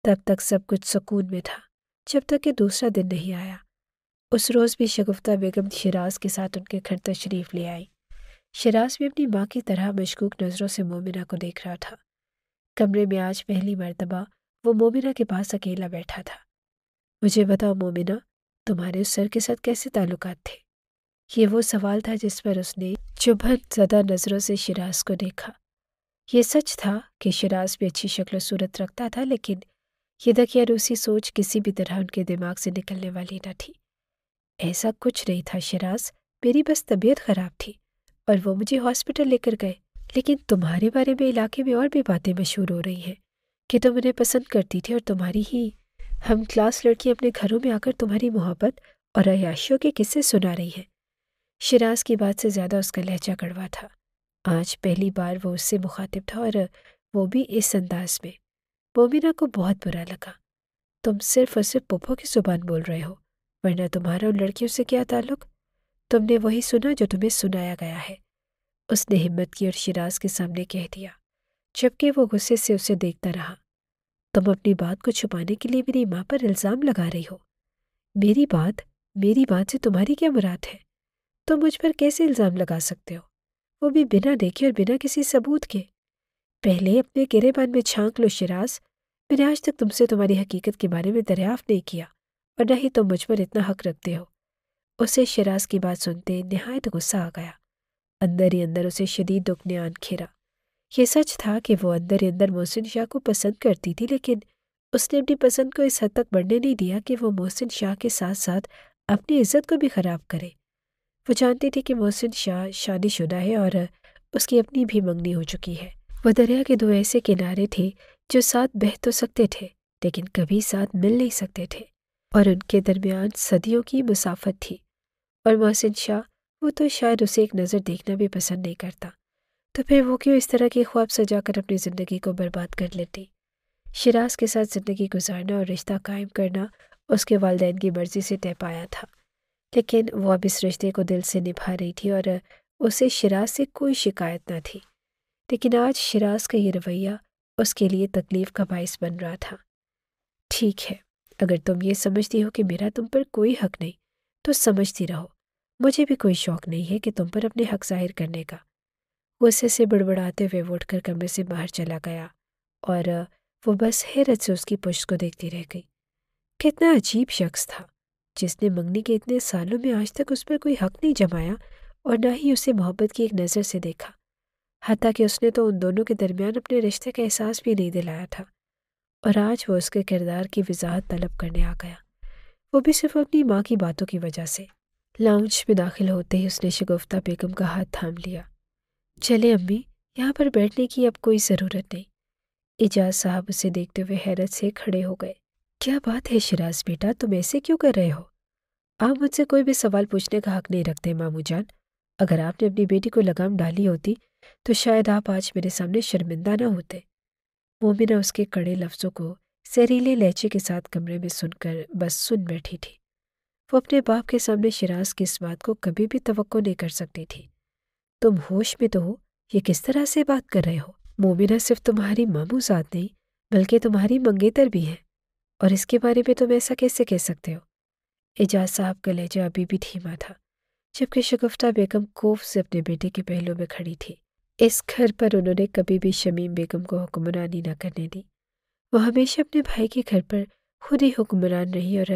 تب تک سب کچھ سکون میں تھا، جب تک کہ دوسرا دن نہیں آیا۔ اس روز بھی شگفتہ بیگم شیراز کے ساتھ ان کے گھر تشریف لے آئی۔ شیراز بھی اپنی ماں کی طرح مشکوک نظروں سے مومنہ کو دیکھ رہا تھا۔ کمرے میں آج پہلی مرتبہ وہ مومنہ کے پاس اکیلا بیٹھا تھا۔ مجھے بتاؤ مومنہ، تمہارے اس سر کے ساتھ کیسے تعلقات تھے؟ یہ وہ سوال تھا جس پر اس نے چبھن زدہ نظروں سے شیراز کو دیکھا۔ یہ سچ تھا کہ شیراز بھی اچھی شکل و صورت رکھتا تھا، لیکن یہ دقیانوسی سوچ کسی بھی طرح ان کے دماغ سے نکلنے والی نہ تھی۔ ایسا کچھ نہیں تھا شیراز، میری بس طبیعت خراب تھی اور وہ مجھے ہاسپٹل لے کر گئے۔ لیکن تمہارے بارے میں علاقے میں اور بھی باتیں مشہور ہو رہی ہیں کہ تم انہیں پسند کرتی تھی، اور تمہاری ہی ہم کلاس لڑکی اپنے گھروں میں آ کر تمہاری محبت اور عیاشیوں کے قصے سنا رہی ہیں۔ شیراز کی بات سے زیادہ اس کا لہجہ کڑوا تھا۔ آج پہلی بار وہ اس سے مخاطب تھا، اور وہ بھی اس انداز میں۔ مومنہ کو بہت برا لگا۔ تم صرف اور صرف پھپھو کی زبان بول رہے ہو، ورنہ تمہارا ان لڑکیوں سے کیا تعلق؟ تم نے وہی سنا جو تمہیں سنایا گیا ہے، اس نے ہمت کی اور شیراز کے سامنے کہہ دیا، جبکہ وہ غصے سے اسے دیکھتا رہا۔ تم اپنی بات کو چھپانے کے لیے میری ماں پر الزام لگا رہی ہو۔ میری بات سے تمہاری کیا مراد ہے؟ تم مجھ پر کیسے الزام لگا سکتے ہو، وہ بھی بنا دیکھے اور بنا کسی ثبوت کے؟ پہلے اپنے گریبان میں چھانک لو شیراز۔ میں نے آج تک تم سے تمہاری حقیقت کے بارے میں دریافت نہیں کیا، اور نہ ہی تم مجھ پر اتنا حق رکھتے ہو۔ اسے شیراز کی بات سنتے نہایت غصہ آ گیا۔ اندر ہی اندر اسے شدید دکھ نے آن کھیرا۔ یہ سچ تھا کہ وہ اندر ہی اندر محسن شاہ کو پسند کرتی تھی، لیکن اس نے اپنی پسند کو اس حد تک بڑھنے نہیں دیا کہ وہ محسن شاہ کے ساتھ ساتھ اپنی عزت کو بھی خراب کرے۔ وہ جانتی تھی کہ محسن شاہ شادی شدہ ہے اور اس کی اپنی بھی منگنی ہو چکی ہے۔ وہ دریا کے دو ایسے کنارے تھے جو ساتھ بہہ تو سکتے تھے لیکن کبھی ساتھ مل نہیں سکتے تھے، اور ان کے درمیان صدیوں کی مسافت تھی۔ اور محسن شاہ، وہ تو شاید اسے ایک نظر دیکھنا بھی پسند نہیں کرتا، تو پھر وہ کیوں اس طرح کی خواب سجا کر اپنی زندگی کو برباد کر لیتی؟ شیراز کے ساتھ زندگی گزارنا اور رشتہ قائم کرنا اس کے والدین کی مرضی سے طے پایا تھا، لیکن وہ اب اس رشتے کو دل سے نبھا رہی تھی اور اسے شیراز سے کوئی شکایت نہ تھی۔ لیکن آج شیراز کا یہ رویہ اس کے لیے تکلیف کا باعث بن رہا تھا۔ ٹھیک ہے، اگر تم یہ سمجھتی ہو کہ میرا تم پر کوئی حق نہیں تو سمجھتی رہو، مجھے بھی کوئی شوق نہیں ہے کہ تم پر اپنے حق ظاہر کرنے کا۔ غصے سے بڑبڑاتے ہوئے وہ اٹھ کر کمرے سے باہر چلا گیا، اور وہ بس حیرت سے اس کی پشت کو دیکھتی رہ گئی۔ کتنا عجیب شخص تھا، جس نے منگنی کے اتنے سالوں میں آج تک اس پر کوئی حق نہیں جمایا اور نہ ہی اسے محبت کی ایک نظر سے دیکھا، حتیٰ کہ اس نے تو ان دونوں کے درمیان اپنے رشتے کا احساس بھی نہیں دلایا تھا، اور آج وہ اس کے کردار کی وضاحت طلب کرنے آ گیا، وہ بھی صرف اپنی ماں کی باتوں کی وجہ سے۔ لاؤنج میں داخل ہوتے ہی اس نے شگفتہ بیگم کا ہاتھ تھام لیا۔ چلے امی، یہاں پر بیٹھنے کی اب کوئی ضرورت نہیں۔ اعجاز صاحب اسے دیکھتے ہوئے حیرت سے کھڑے ہو گئے۔ کیا بات ہے شیراز بیٹا، تم ایسے کیوں کر رہے ہو؟ آپ مجھ سے کوئی بھی سوال پوچھنے کا حق نہیں رکھتے ماموں جان۔ اگر آپ نے اپنی بیٹی کو لگام ڈالی ہوتی تو شاید آپ آج میرے سامنے شرمندہ نہ ہوتے۔ مومنہ اس کے کڑے لفظوں کو زہریلے لہجے کے ساتھ کمرے میں سن کر بس سن بیٹھی تھی۔ وہ اپنے باپ کے سامنے شیراز کی اس بات کو کبھی بھی توقع نہیں کر سکتی تھی۔ تم ہوش میں تو ہو؟ یہ کس طرح سے بات کر رہے ہو؟ مومنہ صرف تمہاری ماموں ذات نہیں بلکہ تمہاری منگیتر بھی ہیں، اور اس کے بارے میں تم ایسا کیسے کہہ سکتے ہو؟ اعجاز صاحب کا لہجہ ابھی بھی دھیما تھا، جبکہ شگفتہ بیگم خوف سے اپنے بیٹے کے پہلو میں کھڑی تھی۔ اس گھر پر انہوں نے کبھی بھی شمیم بیگم کو حکمرانی نہ کرنے دی۔ وہ ہمیشہ اپنے بھائی کے گھر پر خود ہی حکمران رہی، اور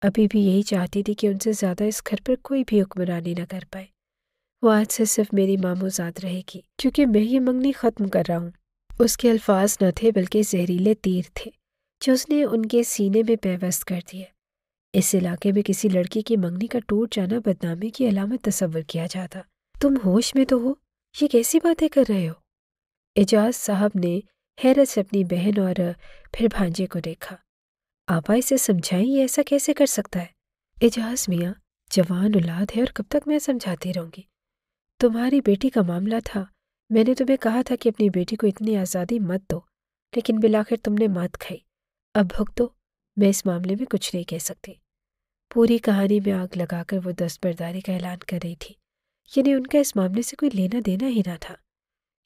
ابھی بھی یہی چاہتی تھی کہ ان سے زیادہ اس گھر پر کوئی بھی حکمرانی نہ کر پائے۔ وہ آج سے صرف میری ماموں ذات رہے گی، کیونکہ میں یہ منگنی ختم کر رہا ہوں۔ اس کے الفاظ نہ تھے بلکہ زہریلے تیر تھے جو اس نے ان کے سینے میں پیوست کر دیے۔ اس علاقے میں کسی لڑکی کی منگنی کا ٹوٹ جانا بدنامی کی علامت تصور کیا جاتا۔ تم ہوش میں تو ہو؟ یہ کیسی باتیں کر رہے ہو؟ اعجاز صاحب نے حیرت سے اپنی بہن اور پھر بھانجے کو دیکھا۔ آپا اسے سمجھائیں، یہ ایسا کیسے کر سکتا ہے؟ اعجاز میاں، جوان اولاد ہے اور کب تک میں سمجھاتی رہوں گی؟ تمہاری بیٹی کا معاملہ تھا، میں نے تمہیں کہا تھا کہ اپنی بیٹی کو اتنی آزادی مت دو، لیکن بالآخر تم نے مات کھائی۔ اب بھگتو، میں اس معاملے میں کچھ نہیں کہہ سکتی۔ پوری کہانی میں آگ لگا کر وہ دستبرداری کا اعلان کر رہی تھی، یعنی ان کا اس معاملے سے کوئی لینا دینا ہی نہ تھا۔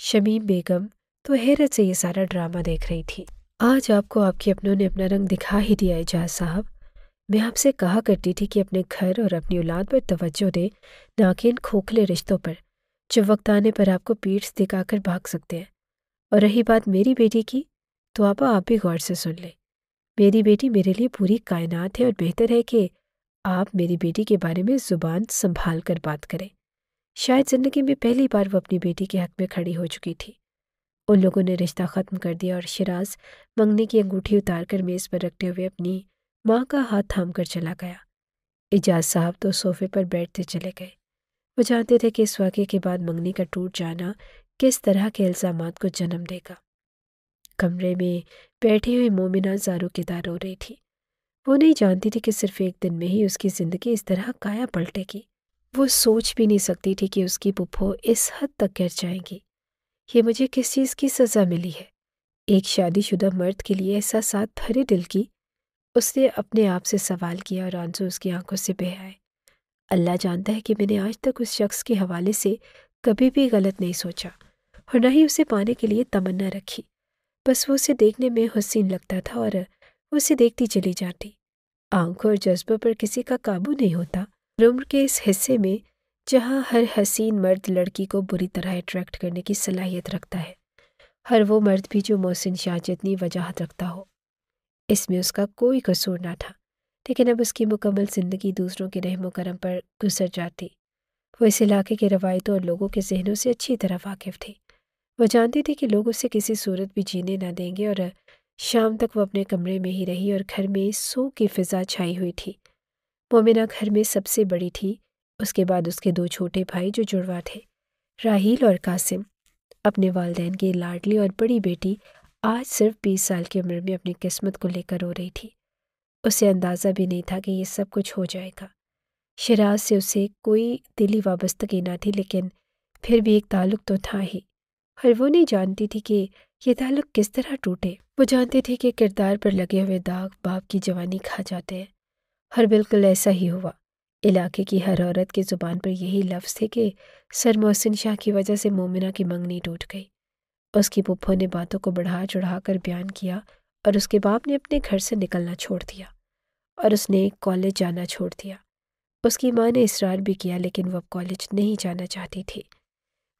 شمیم بیگم تو حیرت سے یہ سارا ڈرامہ دیکھ رہی تھی۔ آج آپ کو آپ کے اپنوں نے اپنا رنگ دکھا ہی دیا اعجاز صاحب۔ میں آپ سے کہا کرتی تھی کہ اپنے گھر اور اپنی اولاد پر توجہ دیں، نہ کہ ان کھوکھلے رشتوں پر جو وقت آنے پر آپ کو پیٹھ دکھا کر بھاگ سکتے ہیں۔ اور رہی بات میری بیٹی کی، تو آپ بھی غور سے سن لیں۔ میری بیٹی میرے لیے پوری کائنات ہے، اور بہتر ہے کہ آپ میری بیٹی کے بارے میں زبان سنبھال کر بات کریں۔ شاید زندگی میں پہلی بار وہ اپنی بیٹی کے حق میں کھڑی ہو چکی تھی۔ ان لوگوں نے رشتہ ختم کر دیا، اور شیراز منگنی کی انگوٹھی اتار کر میز پر رکھتے ہوئے اپنی ماں کا ہاتھ تھام کر چلا گیا۔ اعجاز صاحب تو صوفے پر بیٹھتے چلے گئے۔ وہ جانتے تھے کہ اس واقعے کے بعد منگنی کا ٹوٹ جانا کس طرح کے الزامات کو جنم دے گا۔ کمرے میں بیٹھی ہوئی مومنہ زاروں کی دار رو رہی تھی۔ وہ نہیں جانتی تھی کہ صرف ایک دن میں ہی اس کی زندگی اس طرح کایا پلٹے گی۔ وہ سوچ بھی نہیں سکتی تھی کہ اس کی پھپھو اس حد تک گر جائیں گی۔ یہ مجھے کس چیز کی سزا ملی ہے؟ ایک شادی شدہ مرد کے لیے احساسات بھرے دل کی؟ اس نے اپنے آپ سے سوال کیا اور آنسو اس کی آنکھوں سے بہہ آئے۔ اللہ جانتا ہے کہ میں نے آج تک اس شخص کے حوالے سے کبھی بھی غلط نہیں سوچا اور نہ ہی اسے پانے کے لیے تمنا رکھی۔ بس وہ اسے دیکھنے میں حسین لگتا تھا اور وہ اسے دیکھتی چلی جاتی۔ آنکھوں اور جذبوں پر کسی کا قابو نہیں ہوتا۔ عمر کے اس حصے میں جہاں ہر حسین مرد لڑکی کو بری طرح اٹریکٹ کرنے کی صلاحیت رکھتا ہے، ہر وہ مرد بھی جو محسن شاہ جتنی وجاہت رکھتا ہو۔ اس میں اس کا کوئی قصور نہ تھا، لیکن اب اس کی مکمل زندگی دوسروں کے رحم و کرم پر گزر جاتی۔ وہ اس علاقے کے روایتوں اور لوگوں کے ذہنوں سے اچھی طرح واقف تھی۔ وہ جانتی تھی کہ لوگ اسے کسی صورت بھی جینے نہ دیں گے، اور شام تک وہ اپنے کمرے میں ہی رہی اور گھر میں سو کی فضا چھائی ہوئی تھی۔ مومنہ گھر میں سب سے بڑی تھی، اس کے بعد اس کے دو چھوٹے بھائی جو جڑواں تھے، راحیل اور قاسم۔ اپنے والدین کی لاڈلی اور بڑی بیٹی آج صرف 20 سال کی عمر میں اپنی قسمت کو لے کر رو رہی تھی۔ اسے اندازہ بھی نہیں تھا کہ یہ سب کچھ ہو جائے گا۔ شیراز سے اسے کوئی دلی وابستگی نہ تھی، لیکن پھر بھی ایک تعلق تو تھا ہی، اور وہ نہیں جانتی تھی کہ یہ تعلق کس طرح ٹوٹے۔ وہ جانتی تھی کہ کردار پر لگے ہوئے داغ باپ کی جوانی کھا جاتے ہیں، اور بالکل ایسا ہی ہوا۔ علاقے کی ہر عورت کی زبان پر یہی لفظ تھے کہ سر محسن شاہ کی وجہ سے مومنہ کی منگنی ٹوٹ گئی۔ اس کی پھپھو نے باتوں کو بڑھا چڑھا کر بیان کیا، اور اس کے باپ نے اپنے گھر سے نکلنا چھوڑ دیا، اور اس نے کالج جانا چھوڑ دیا۔ اس کی ماں نے اصرار بھی کیا، لیکن وہ اب کالج نہیں جانا چاہتی تھی۔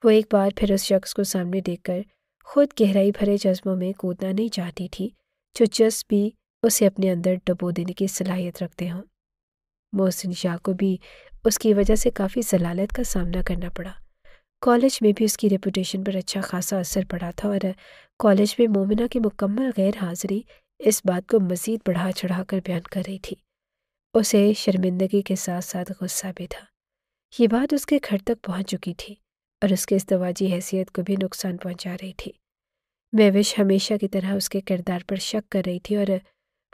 وہ ایک بار پھر اس شخص کو سامنے دیکھ کر خود گہرائی بھرے جذبوں میں کودنا نہیں چاہتی تھی، جو جذب بھی اسے اپنے اندر ڈبو دینے کی صلاحیت رکھتے ہوں۔ محسن شاہ کو بھی اس کی وجہ سے کافی ضلالت کا سامنا کرنا پڑا۔ کالج میں بھی اس کی ریپوٹیشن پر اچھا خاصا اثر پڑا تھا، اور کالج میں مومنہ کی مکمل غیر حاضری اس بات کو مزید بڑھا چڑھا کر بیان کر رہی تھی۔ اسے شرمندگی کے ساتھ ساتھ غصہ بھی تھا۔ یہ بات اس کے گھر تک پہنچ چکی تھی اور اس کے ازدواجی حیثیت کو بھی نقصان پہنچا رہی تھی۔ مہوش ہمیشہ کی طرح اس کے کردار پر شک کر رہی تھی، اور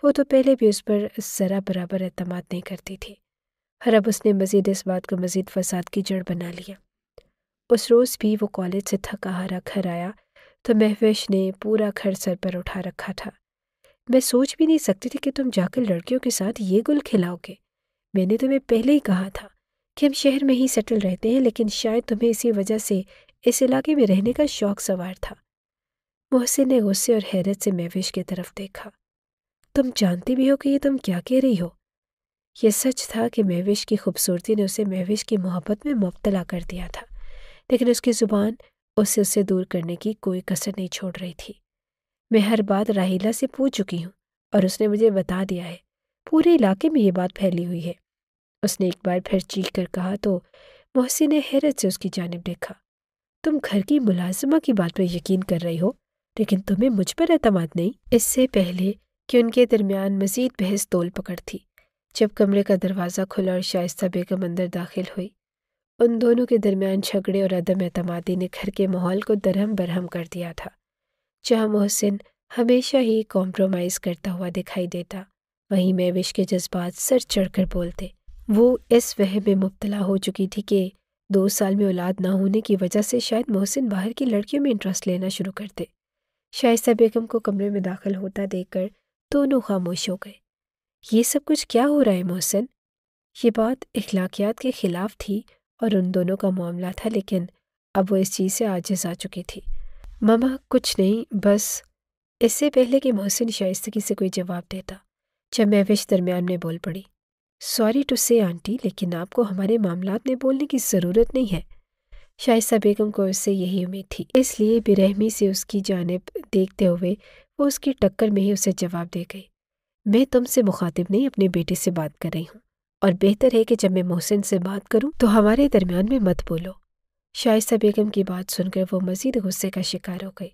وہ تو پہلے بھی اس پر ذرا برابر اعتماد نہیں کرتی تھی، اور اب اس نے مزید اس بات کو مزید فساد کی جڑ بنا لیا۔ اس روز بھی وہ کالج سے تھکا ہارا گھر آیا تو مہوش نے پورا گھر سر پر اٹھا رکھا تھا۔ میں سوچ بھی نہیں سکتی تھی کہ تم جا کر لڑکیوں کے ساتھ یہ گل کھلاؤ گے۔ میں نے تمہیں پہلے ہی کہا تھا کہ ہم شہر میں ہی سیٹل رہتے ہیں، لیکن شاید تمہیں اسی وجہ سے اس علاقے میں رہنے کا شوق سوار تھا۔ محسن نے غصے اور حیرت سے مہوش کی طرف دیکھا۔ تم جانتی بھی ہو کہ یہ تم کیا کہہ رہی ہو؟ یہ سچ تھا کہ مہوش کی خوبصورتی نے اسے مہوش کی محبت میں مبتلا کر دیا تھا، لیکن اس کی زبان اسے دور کرنے کی کوئی کسر نہیں چھوڑ رہی تھی۔ میں ہر بات راحیلہ سے پوچھ چکی ہوں، اور اس نے مجھے بتا دیا ہے۔ پورے علاقے میں یہ بات پھیلی ہوئی ہے۔ اس نے ایک بار پھر چیخ کر کہا تو محسن نے حیرت سے اس کی جانب دیکھا۔ تم گھر کی ملازمہ کی بات پر یقین کر رہی ہو، لیکن تمہیں مجھ پر اعتماد نہیں؟ اس سے پہلے کہ ان کے درمیان مزید بحث تول پکڑ تھی، جب کمرے کا دروازہ کھلا اور شائستہ بیگم اندر داخل ہوئی۔ ان دونوں کے درمیان جھگڑے اور عدم اعتمادی نے گھر کے ماحول کو درہم برہم کر دیا تھا۔ جہاں محسن ہمیشہ ہی کمپرومائز کرتا ہوا دکھائی دیتا، وہیں مہوش کے جذبات سر چڑھ کر بولتے۔ وہ اس وہم میں مبتلا ہو چکی تھی کہ 2 سال میں اولاد نہ ہونے کی وجہ سے شاید محسن باہر کی لڑکیوں میں انٹرسٹ لینا شروع کر دے۔ شائستہ بیگم کو کمرے میں داخل ہوتا دیکھ کر دونوں خاموش ہو گئے۔ یہ سب کچھ کیا ہو رہا ہے محسن؟ یہ بات اخلاقیات کے خلاف تھی اور ان دونوں کا معاملہ تھا، لیکن اب وہ اس چیز سے عاجز آ چکی تھی۔ ماما کچھ نہیں، بس۔ اس سے پہلے کہ محسن شائستگی سے کوئی جواب دیتا، جب مہوش درمیان میں بول پڑی۔ سوری ٹو سے آنٹی، لیکن آپ کو ہمارے معاملات میں بولنے کی ضرورت نہیں ہے۔ شائستہ بیگم کو اس سے یہی امید تھی، اس لیے بے رحمی سے اس کی جانب دیکھتے ہوئے وہ اس کی ٹکر میں ہی اسے جواب دے گئی۔ میں تم سے مخاطب نہیں، اپنے بیٹے سے بات کر رہی ہوں، اور بہتر ہے کہ جب میں محسن سے بات کروں تو ہمارے درمیان میں مت بولو۔ شائستہ بیگم کی بات سن کر وہ مزید غصے کا شکار ہو گئی۔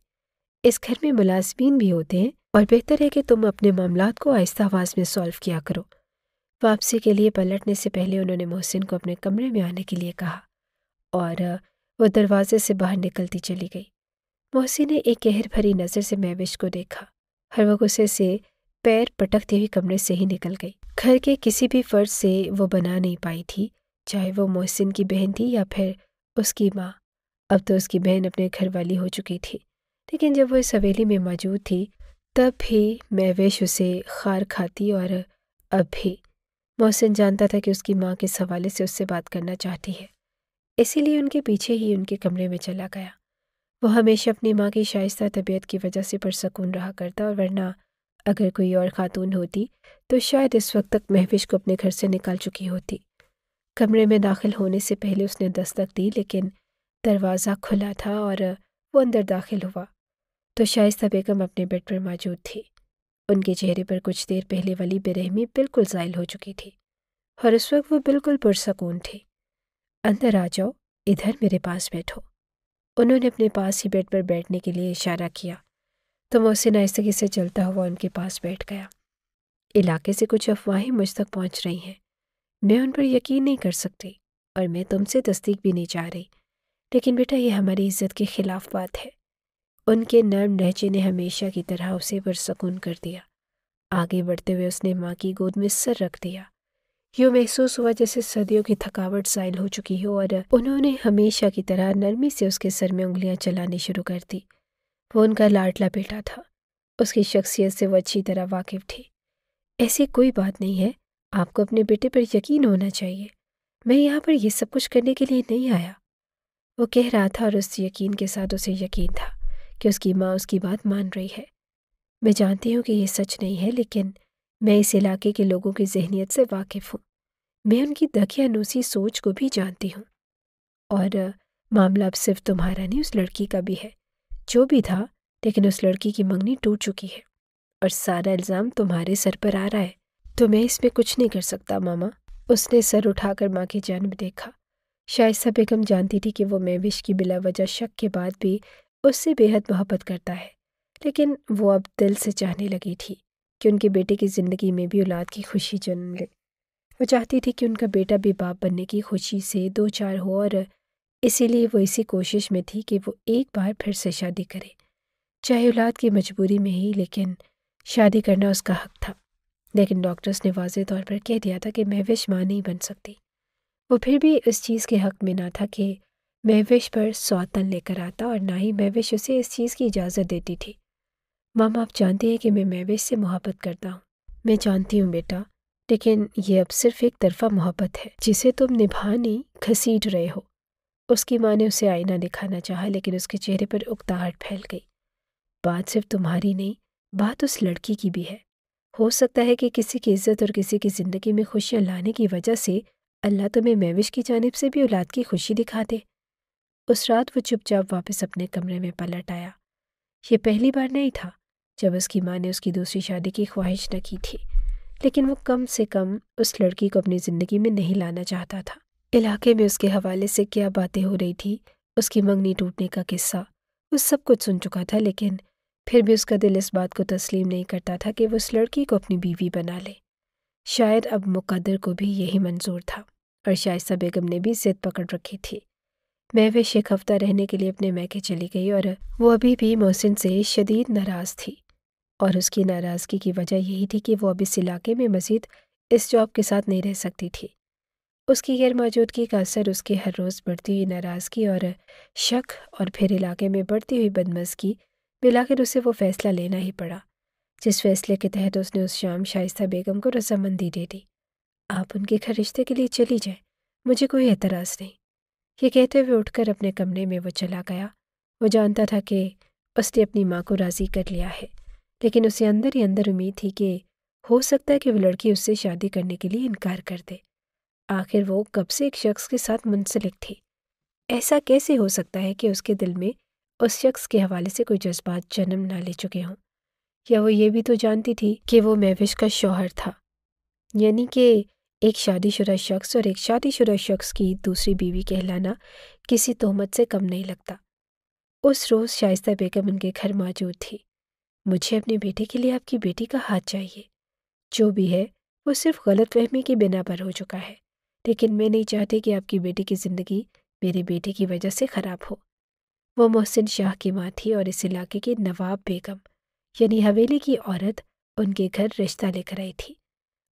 اس گھر میں ملازمین بھی ہوتے ہیں، اور بہتر ہے کہ تم اپنے معاملات کو آہستہ آواز میں سالو کیا کرو۔ واپسی کے لیے پلٹنے سے پہلے انہوں نے محسن کو اپنے کمرے میں آنے کے لیے کہا، اور وہ دروازے سے باہر نکلتی چلی گئی۔ محسن نے ایک قہر بھری نظر سے مہوش کو دیکھا اور وہ غصے سے پیر پٹکتی ہوئی کمرے سے ہی نکل گئی۔ گھر کے کسی بھی فرد سے وہ بنا نہیں پائی تھی، چاہے وہ محسن کی بہن تھی یا پھر اس کی ماں۔ اب تو اس کی بہن اپنے گھر والی ہو چکی تھی، لیکن جب وہ اس حویلی میں موجود تھی تب بھی مہوش اسے خار کھاتی، اور اب بھی محسن جانتا تھا کہ اس کی ماں کس حوالے سے اس سے بات کرنا چاہتی ہے، اسی لیے ان کے پیچھے ہی ان کے کمرے میں چلا گیا۔ وہ ہمیشہ اپنی ماں کی شائستہ طبیعت کی وجہ سے پرسکون رہا کرتا، اور ورنہ اگر کوئی اور خاتون ہوتی تو شاید اس وقت تک مہوش کو اپنے گھر سے نکال چکی ہوتی۔ کمرے میں داخل ہونے سے پہلے اس نے دستک دی، لیکن دروازہ کھلا تھا اور وہ اندر داخل ہوا تو شائستہ بیگم اپنے بیڈ پر موجود تھی۔ ان کے چہرے پر کچھ دیر پہلے والی بے رحمی بالکل زائل ہو چکی تھی، اور اس وقت وہ بالکل پرسکون تھی۔ اندر آ جاؤ، ادھر میرے پاس بیٹھو۔ انہوں نے اپنے پاس ہی بیڈ پر بیٹھنے کے لیے اشارہ کیا تو محسن آہستگی سے چلتا ہوا ان کے پاس بیٹھ گیا۔ علاقے سے کچھ افواہیں مجھ تک پہنچ رہی ہیں، میں ان پر یقین نہیں کر سکتی اور میں تم سے تصدیق بھی نہیں چاہ رہی، لیکن بیٹا یہ ہماری عزت کے خلاف بات ہے۔ ان کے نرم لہجے نے ہمیشہ کی طرح اسے پرسکون کر دیا۔ آگے بڑھتے ہوئے اس نے ماں کی گود میں سر رکھ دیا۔ یوں محسوس ہوا جیسے صدیوں کی تھکاوٹ زائل ہو چکی ہو، اور انہوں نے ہمیشہ کی طرح نرمی سے اس کے سر میں انگلیاں چلانی شروع کر دی۔ وہ ان کا لاڈلا بیٹا تھا، اس کی شخصیت سے وہ اچھی طرح واقف تھی۔ ایسی کوئی بات نہیں ہے، آپ کو اپنے بیٹے پر یقین ہونا چاہیے، میں یہاں پر یہ سب کچھ کرنے کے لیے نہیں آیا، وہ کہہ رہا تھا، اور اس یقین کے ساتھ اسے یقین تھا کہ اس کی ماں اس کی بات مان رہی ہے۔ میں جانتی ہوں کہ یہ سچ نہیں ہے، لیکن میں اس علاقے کے لوگوں کی ذہنیت سے واقف ہوں، میں ان کی دقیانوسی سوچ کو بھی جانتی ہوں، اور معاملہ اب صرف تمہارا نہیں، اس لڑکی کا بھی ہے۔ جو بھی تھا، لیکن اس لڑکی کی منگنی ٹوٹ چکی ہے اور سارا الزام تمہارے سر پر آ رہا ہے، تو میں اس میں کچھ نہیں کر سکتا ماما۔ اس نے سر اٹھا کر ماں کی جانب دیکھا۔ شائستہ بیگم جانتی تھی کہ وہ مہوش کی بلا وجہ شک کے بعد بھی اس سے بے حد محبت کرتا ہے، لیکن وہ اب دل سے چاہنے لگی تھی کہ ان کے بیٹے کی زندگی میں بھی اولاد کی خوشی جنم لے۔ وہ چاہتی تھی کہ ان کا بیٹا بھی باپ بننے کی خوشی سے دو چار ہو، اور اسی لیے وہ اسی کوشش میں تھی کہ وہ ایک بار پھر سے شادی کرے، چاہے اولاد کی مجبوری میں ہی، لیکن شادی کرنا اس کا حق تھا۔ لیکن ڈاکٹرز نے واضح طور پر کہہ دیا تھا کہ مہوش ماں نہیں بن سکتی۔ وہ پھر بھی اس چیز کے حق میں نہ تھا کہ مہوش پر سوتن لے کر آتا، اور نہ ہی مہوش اسے اس چیز کی اجازت دیتی تھی۔ ماما آپ جانتی ہیں کہ میں مہوش سے محبت کرتا ہوں۔ میں جانتی ہوں بیٹا، لیکن یہ اب صرف ایک طرفہ محبت ہے جسے تم نبھا نہیں گھسیٹ رہے ہو۔ اس کی ماں نے اسے آئینہ دکھانا چاہا، لیکن اس کے چہرے پر اکتاہٹ پھیل گئی۔ بات صرف تمہاری نہیں، بات اس لڑکی کی بھی ہے۔ ہو سکتا ہے کہ کسی کی عزت اور کسی کی زندگی میں خوشیاں لانے کی وجہ سے اللہ تمہیں مہوش کی جانب سے بھی اولاد کی خوشی دکھا دے۔ اس رات وہ چپ چاپ واپس اپنے کمرے میں پلٹ آیا۔ یہ پہلی بار نہیں تھا جب اس کی ماں نے اس کی دوسری شادی کی خواہش نہ کی تھی، لیکن وہ کم سے کم اس لڑکی کو اپنی زندگی میں نہیں لانا چاہتا تھا۔ علاقے میں اس کے حوالے سے کیا باتیں ہو رہی تھی، اس کی منگنی ٹوٹنے کا قصہ، وہ سب کچھ سن چکا تھا، لیکن پھر بھی اس کا دل اس بات کو تسلیم نہیں کرتا تھا کہ وہ اس لڑکی کو اپنی بیوی بنا لے۔ شاید اب مقدر کو بھی یہی منظور تھا، اور شائستہ بیگم نے بھی ضد پکڑ رکھی تھی۔ مہوش ایک ہفتہ رہنے کے لیے اپنے میکے چلی گئی، اور وہ ابھی بھی محسن سے شدید ناراض تھی، اور اس کی ناراضگی کی وجہ یہی تھی کہ وہ اب اس علاقے میں مزید اس جاب کے ساتھ نہیں رہ سکتی تھی۔ اس کی غیر موجودگی کا اثر اس کے ہر روز بڑھتی ہوئی ناراضگی اور شک، اور پھر علاقے میں بڑھتی ہوئی بدمزگی، بالآخر اسے وہ فیصلہ لینا ہی پڑا، جس فیصلے کے تحت اس نے اس شام شائستہ بیگم کو رضامندی دے دی۔ آپ ان کے گھر رشتے کے لیے چلی جائیں، مجھے کوئی اعتراض نہیں۔ یہ کہتے ہوئے اٹھ کر اپنے کمرے میں وہ چلا گیا۔ وہ جانتا تھا کہ اس نے اپنی ماں کو راضی کر لیا ہے، لیکن اسے اندر ہی اندر امید تھی کہ ہو سکتا ہے کہ وہ لڑکی اس سے شادی کرنے کے لیے انکار کر دے۔ آخر وہ کب سے ایک شخص کے ساتھ منسلک تھی؟ ایسا کیسے ہو سکتا ہے کہ اس کے دل میں اس شخص کے حوالے سے کوئی جذبات جنم نہ لے چکے ہوں؟ یا وہ یہ بھی تو جانتی تھی کہ وہ مہوش کا شوہر تھا، یعنی کہ ایک شادی شدہ شخص اور ایک شادی شدہ شخص کی دوسری بیوی کہلانا کسی تہمت سے کم نہیں لگتا۔ اس روز شائستہ بیگم ان کے گھر موجود تھی۔ مجھے اپنے بیٹے کے لیے آپ کی بیٹی کا ہاتھ چاہیے، جو بھی ہے وہ صرف غلط فہمی کی بنا پر ہو چکا ہے، لیکن میں نہیں چاہتی کہ آپ کی بیٹی کی زندگی میرے بیٹے کی وجہ سے خراب ہو۔ وہ محسن شاہ کی ماں تھی اور اس علاقے کی نواب بیگم یعنی حویلی کی عورت ان کے گھر رشتہ لے کر آئی تھی۔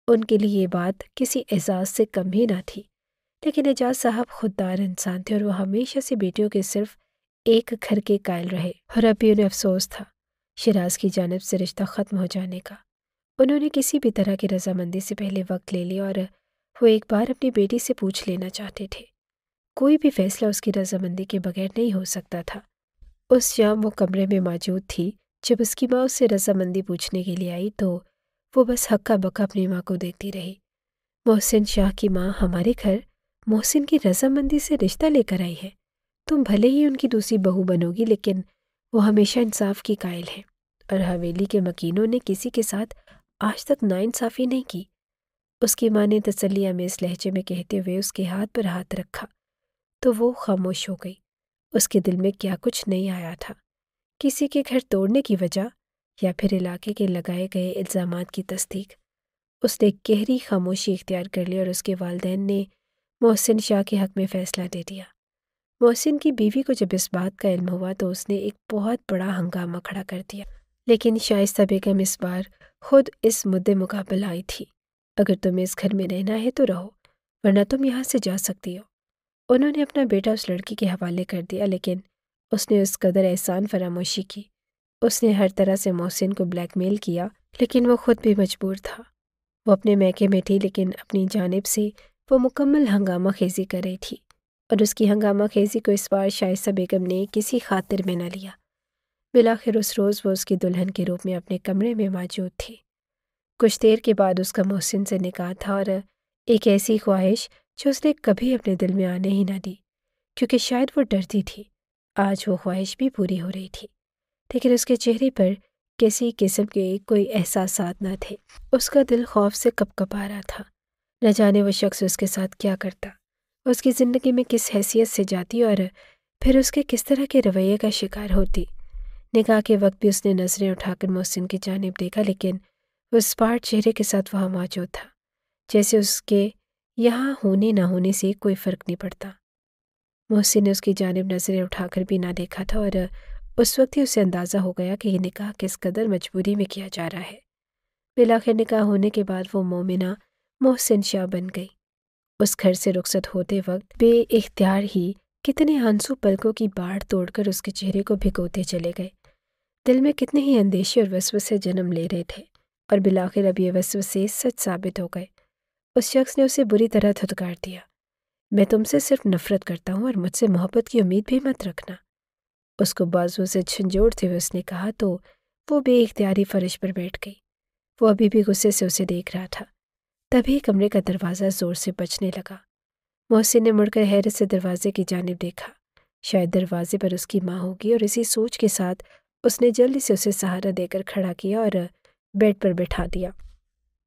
ان کے لیے یہ بات کسی اعزاز سے کم ہی نہ تھی، لیکن اعجاز صاحب خوددار انسان تھے اور وہ ہمیشہ سے بیٹیوں کے صرف ایک گھر کے قائل رہے، اور اب بھی انہیں افسوس تھا شیراز کی جانب سے رشتہ ختم ہو جانے کا۔ انہوں نے کسی بھی طرح کی رضامندی سے پہلے وقت لے لیا اور وہ ایک بار اپنی بیٹی سے پوچھ لینا چاہتے تھے۔ کوئی بھی فیصلہ اس کی رضامندی کے بغیر نہیں ہو سکتا تھا۔ اس شام وہ کمرے میں موجود تھی جب اس کی ماں اس سے رضامندی پوچھنے کے لیے آئی تو وہ بس ہکا بکا اپنی ماں کو دیکھتی رہی۔ محسن شاہ کی ماں ہمارے گھر محسن کی رضامندی سے رشتہ لے کر آئی ہے۔ تم بھلے ہی ان کی دوسری بہو بنو گی، لیکن وہ ہمیشہ انصاف کی قائل ہیں اور حویلی کے مکینوں نے کسی کے ساتھ آج تک ناانصافی نہیں کی۔ اس کی ماں نے تسلی آمیز لہجے میں کہتے ہوئے اس کے ہاتھ پر ہاتھ رکھا تو وہ خاموش ہو گئی۔ اس کے دل میں کیا کچھ نہیں آیا تھا، کسی کے گھر توڑنے کی وجہ یا پھر علاقے کے لگائے گئے الزامات کی تصدیق۔ اس نے گہری خاموشی اختیار کر لی اور اس کے والدین نے محسن شاہ کے حق میں فیصلہ دے دیا۔ محسن کی بیوی کو جب اس بات کا علم ہوا تو اس نے ایک بہت بڑا ہنگامہ کھڑا کر دیا، لیکن شائستہ بیگم اس بار خود اس مدے مقابل آئی تھی۔ اگر تمہیں اس گھر میں رہنا ہے تو رہو، ورنہ تم یہاں سے جا سکتی ہو۔ انہوں نے اپنا بیٹا اس لڑکی کے حوالے کر دیا، لیکن اس نے اس قدر احسان فراموشی کی۔ اس نے ہر طرح سے محسن کو بلیک میل کیا، لیکن وہ خود بھی مجبور تھا۔ وہ اپنے میکے میں تھی، لیکن اپنی جانب سے وہ مکمل ہنگامہ خیزی کر رہی تھی، اور اس کی ہنگامہ خیزی کو اس بار شائستہ بیگم نے کسی خاطر میں نہ لیا۔ بالآخر اس روز وہ اس کی دلہن کے روپ میں اپنے کمرے میں موجود تھی۔ کچھ دیر کے بعد اس کا محسن سے نکاح تھا، اور ایک ایسی خواہش جو اس نے کبھی اپنے دل میں آنے ہی نہ دی، کیونکہ شاید وہ ڈرتی تھی۔ آج وہ خواہش بھی پوری ہو رہی تھی، لیکن اس کے چہرے پر کسی قسم کے کوئی احساسات نہ تھے۔ اس کا دل خوف سے کپ کپا رہا تھا، نہ جانے وہ شخص اس کے ساتھ کیا کرتا، اس کی زندگی میں کس حیثیت سے جاتی اور پھر اس کے کس طرح کے رویے کا شکار ہوتی۔ نکاح کے وقت بھی اس نے نظریں اٹھا کر محسن کی جانب دیکھا، لیکن وہ اسپاٹ چہرے کے ساتھ وہاں موجود تھا، جیسے اس کے یہاں ہونے نہ ہونے سے کوئی فرق نہیں پڑتا۔ محسن نے اس کی جانب نظریں اٹھا کر بھی نہ دیکھا تھا، اور اس وقت ہی اسے اندازہ ہو گیا کہ یہ نکاح کس قدر مجبوری میں کیا جا رہا ہے۔ بالآخر نکاح ہونے کے بعد وہ مومنہ محسن شاہ بن گئی۔ اس گھر سے رخصت ہوتے وقت بے اختیار ہی کتنے آنسو پلکوں کی باڑھ توڑ کر اس کے چہرے کو بھگوتے چلے گئے۔ دل میں کتنے ہی اندیشے اور وسوسے جنم لے رہے تھے، اور بالآخر اب یہ وسوسے سچ ثابت ہو گئے۔ اس شخص نے اسے بری طرح دھتکار دیا۔ میں تم سے صرف نفرت کرتا ہوں اور مجھ سے محبت کی امید بھی مت رکھنا۔ اس کو بازو سے جھنجھوڑتے ہوئے اس نے کہا تو وہ بے اختیاری فرش پر بیٹھ گئی۔ وہ ابھی بھی غصے سے اسے دیکھ رہا تھا۔ تبھی کمرے کا دروازہ زور سے بجنے لگا۔ محسن نے مڑ کر حیرت سے دروازے کی جانب دیکھا، شاید دروازے پر اس کی ماں ہوگی، اور اسی سوچ کے ساتھ اس نے جلدی سے اسے سہارا دے کر کھڑا کیا اور بیڈ پر بٹھا دیا۔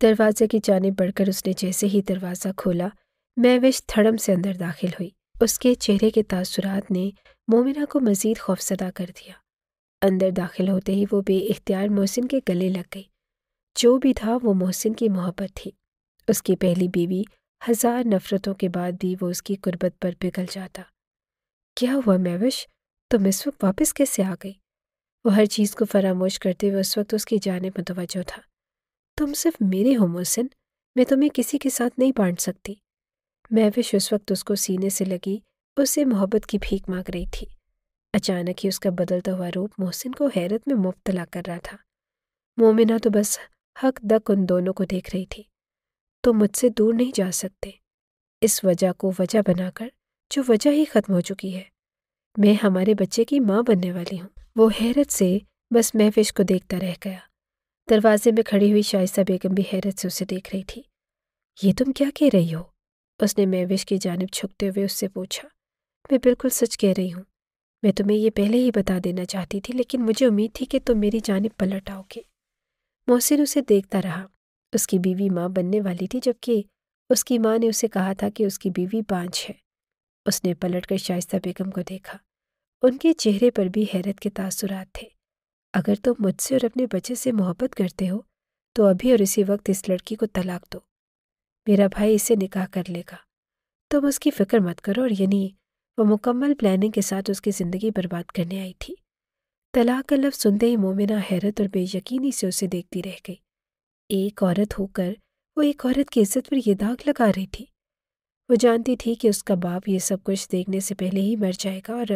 دروازے کی جانب بڑھ کر اس نے جیسے ہی دروازہ کھولا، مہوش دھڑم سے اندر داخل ہوئی۔ اس کے چہرے کے تاثرات نے مومنہ کو مزید خوفزدہ کر دیا۔ اندر داخل ہوتے ہی وہ بے اختیار محسن کے گلے لگ گئی۔ جو بھی تھا وہ محسن کی محبت تھی، اس کی پہلی بیوی، ہزار نفرتوں کے بعد بھی وہ اس کی قربت پر پگھل جاتا۔ کیا ہوا مہوش؟ تم اس وقت واپس کیسے آ گئی؟ وہ ہر چیز کو فراموش کرتے ہوئے اس وقت اس کی جانب متوجہ تھا۔ تم صرف میرے ہو محسن، میں تمہیں کسی کے ساتھ نہیں بانٹ سکتی۔ مہوش اس وقت اس کو سینے سے لگی اس سے محبت کی بھیک مانگ رہی تھی۔ اچانک ہی اس کا بدلتا ہوا روپ محسن کو حیرت میں مبتلا کر رہا تھا۔ مومنہ تو بس حق دق ان دونوں کو دیکھ رہی تھی۔ تم مجھ سے دور نہیں جا سکتے، اس وجہ کو وجہ بنا کر جو وجہ ہی ختم ہو چکی ہے۔ میں ہمارے بچے کی ماں بننے والی ہوں۔ وہ حیرت سے بس مہوش کو دیکھتا رہ گیا۔ دروازے میں کھڑی ہوئی شائستہ بیگم بھی حیرت سے اسے دیکھ رہی تھی۔ یہ تم کیا کہہ رہی ہو؟ اس نے مہوش کی جانب جھکتے ہوئے اس سے پوچھا۔ میں بالکل سچ کہہ رہی ہوں۔ میں تمہیں یہ پہلے ہی بتا دینا چاہتی تھی، لیکن مجھے امید تھی کہ تم میری جانب پلٹ آؤ گے۔ محسن اسے دیکھتا رہا۔ اس کی بیوی ماں بننے والی تھی، جبکہ اس کی ماں نے اسے کہا تھا کہ اس کی بیوی بانجھ ہے۔ اس نے پلٹ کر شائستہ بیگم کو دیکھا۔ ان کے چہرے پر بھی حیرت کے تاثرات تھے۔ اگر تم مجھ سے اور اپنے بچے سے محبت کرتے ہو تو ابھی اور اسی وقت اس لڑکی کو طلاق دو۔ میرا بھائی اسے نکاح کر لے گا۔ تم اس کی فکر مت کرو، اور یعنی وہ مکمل پلاننگ کے ساتھ اس کی زندگی برباد کرنے آئی تھی۔ طلاق کا لفظ سنتے ہی مومنہ حیرت اور بے یقینی سے اسے دیکھتی رہ گئی۔ ایک عورت ہو کر وہ ایک عورت کی عزت پر یہ داغ لگا رہی تھی۔ وہ جانتی تھی کہ اس کا باپ یہ سب کچھ دیکھنے سے پہلے ہی مر جائے گا، اور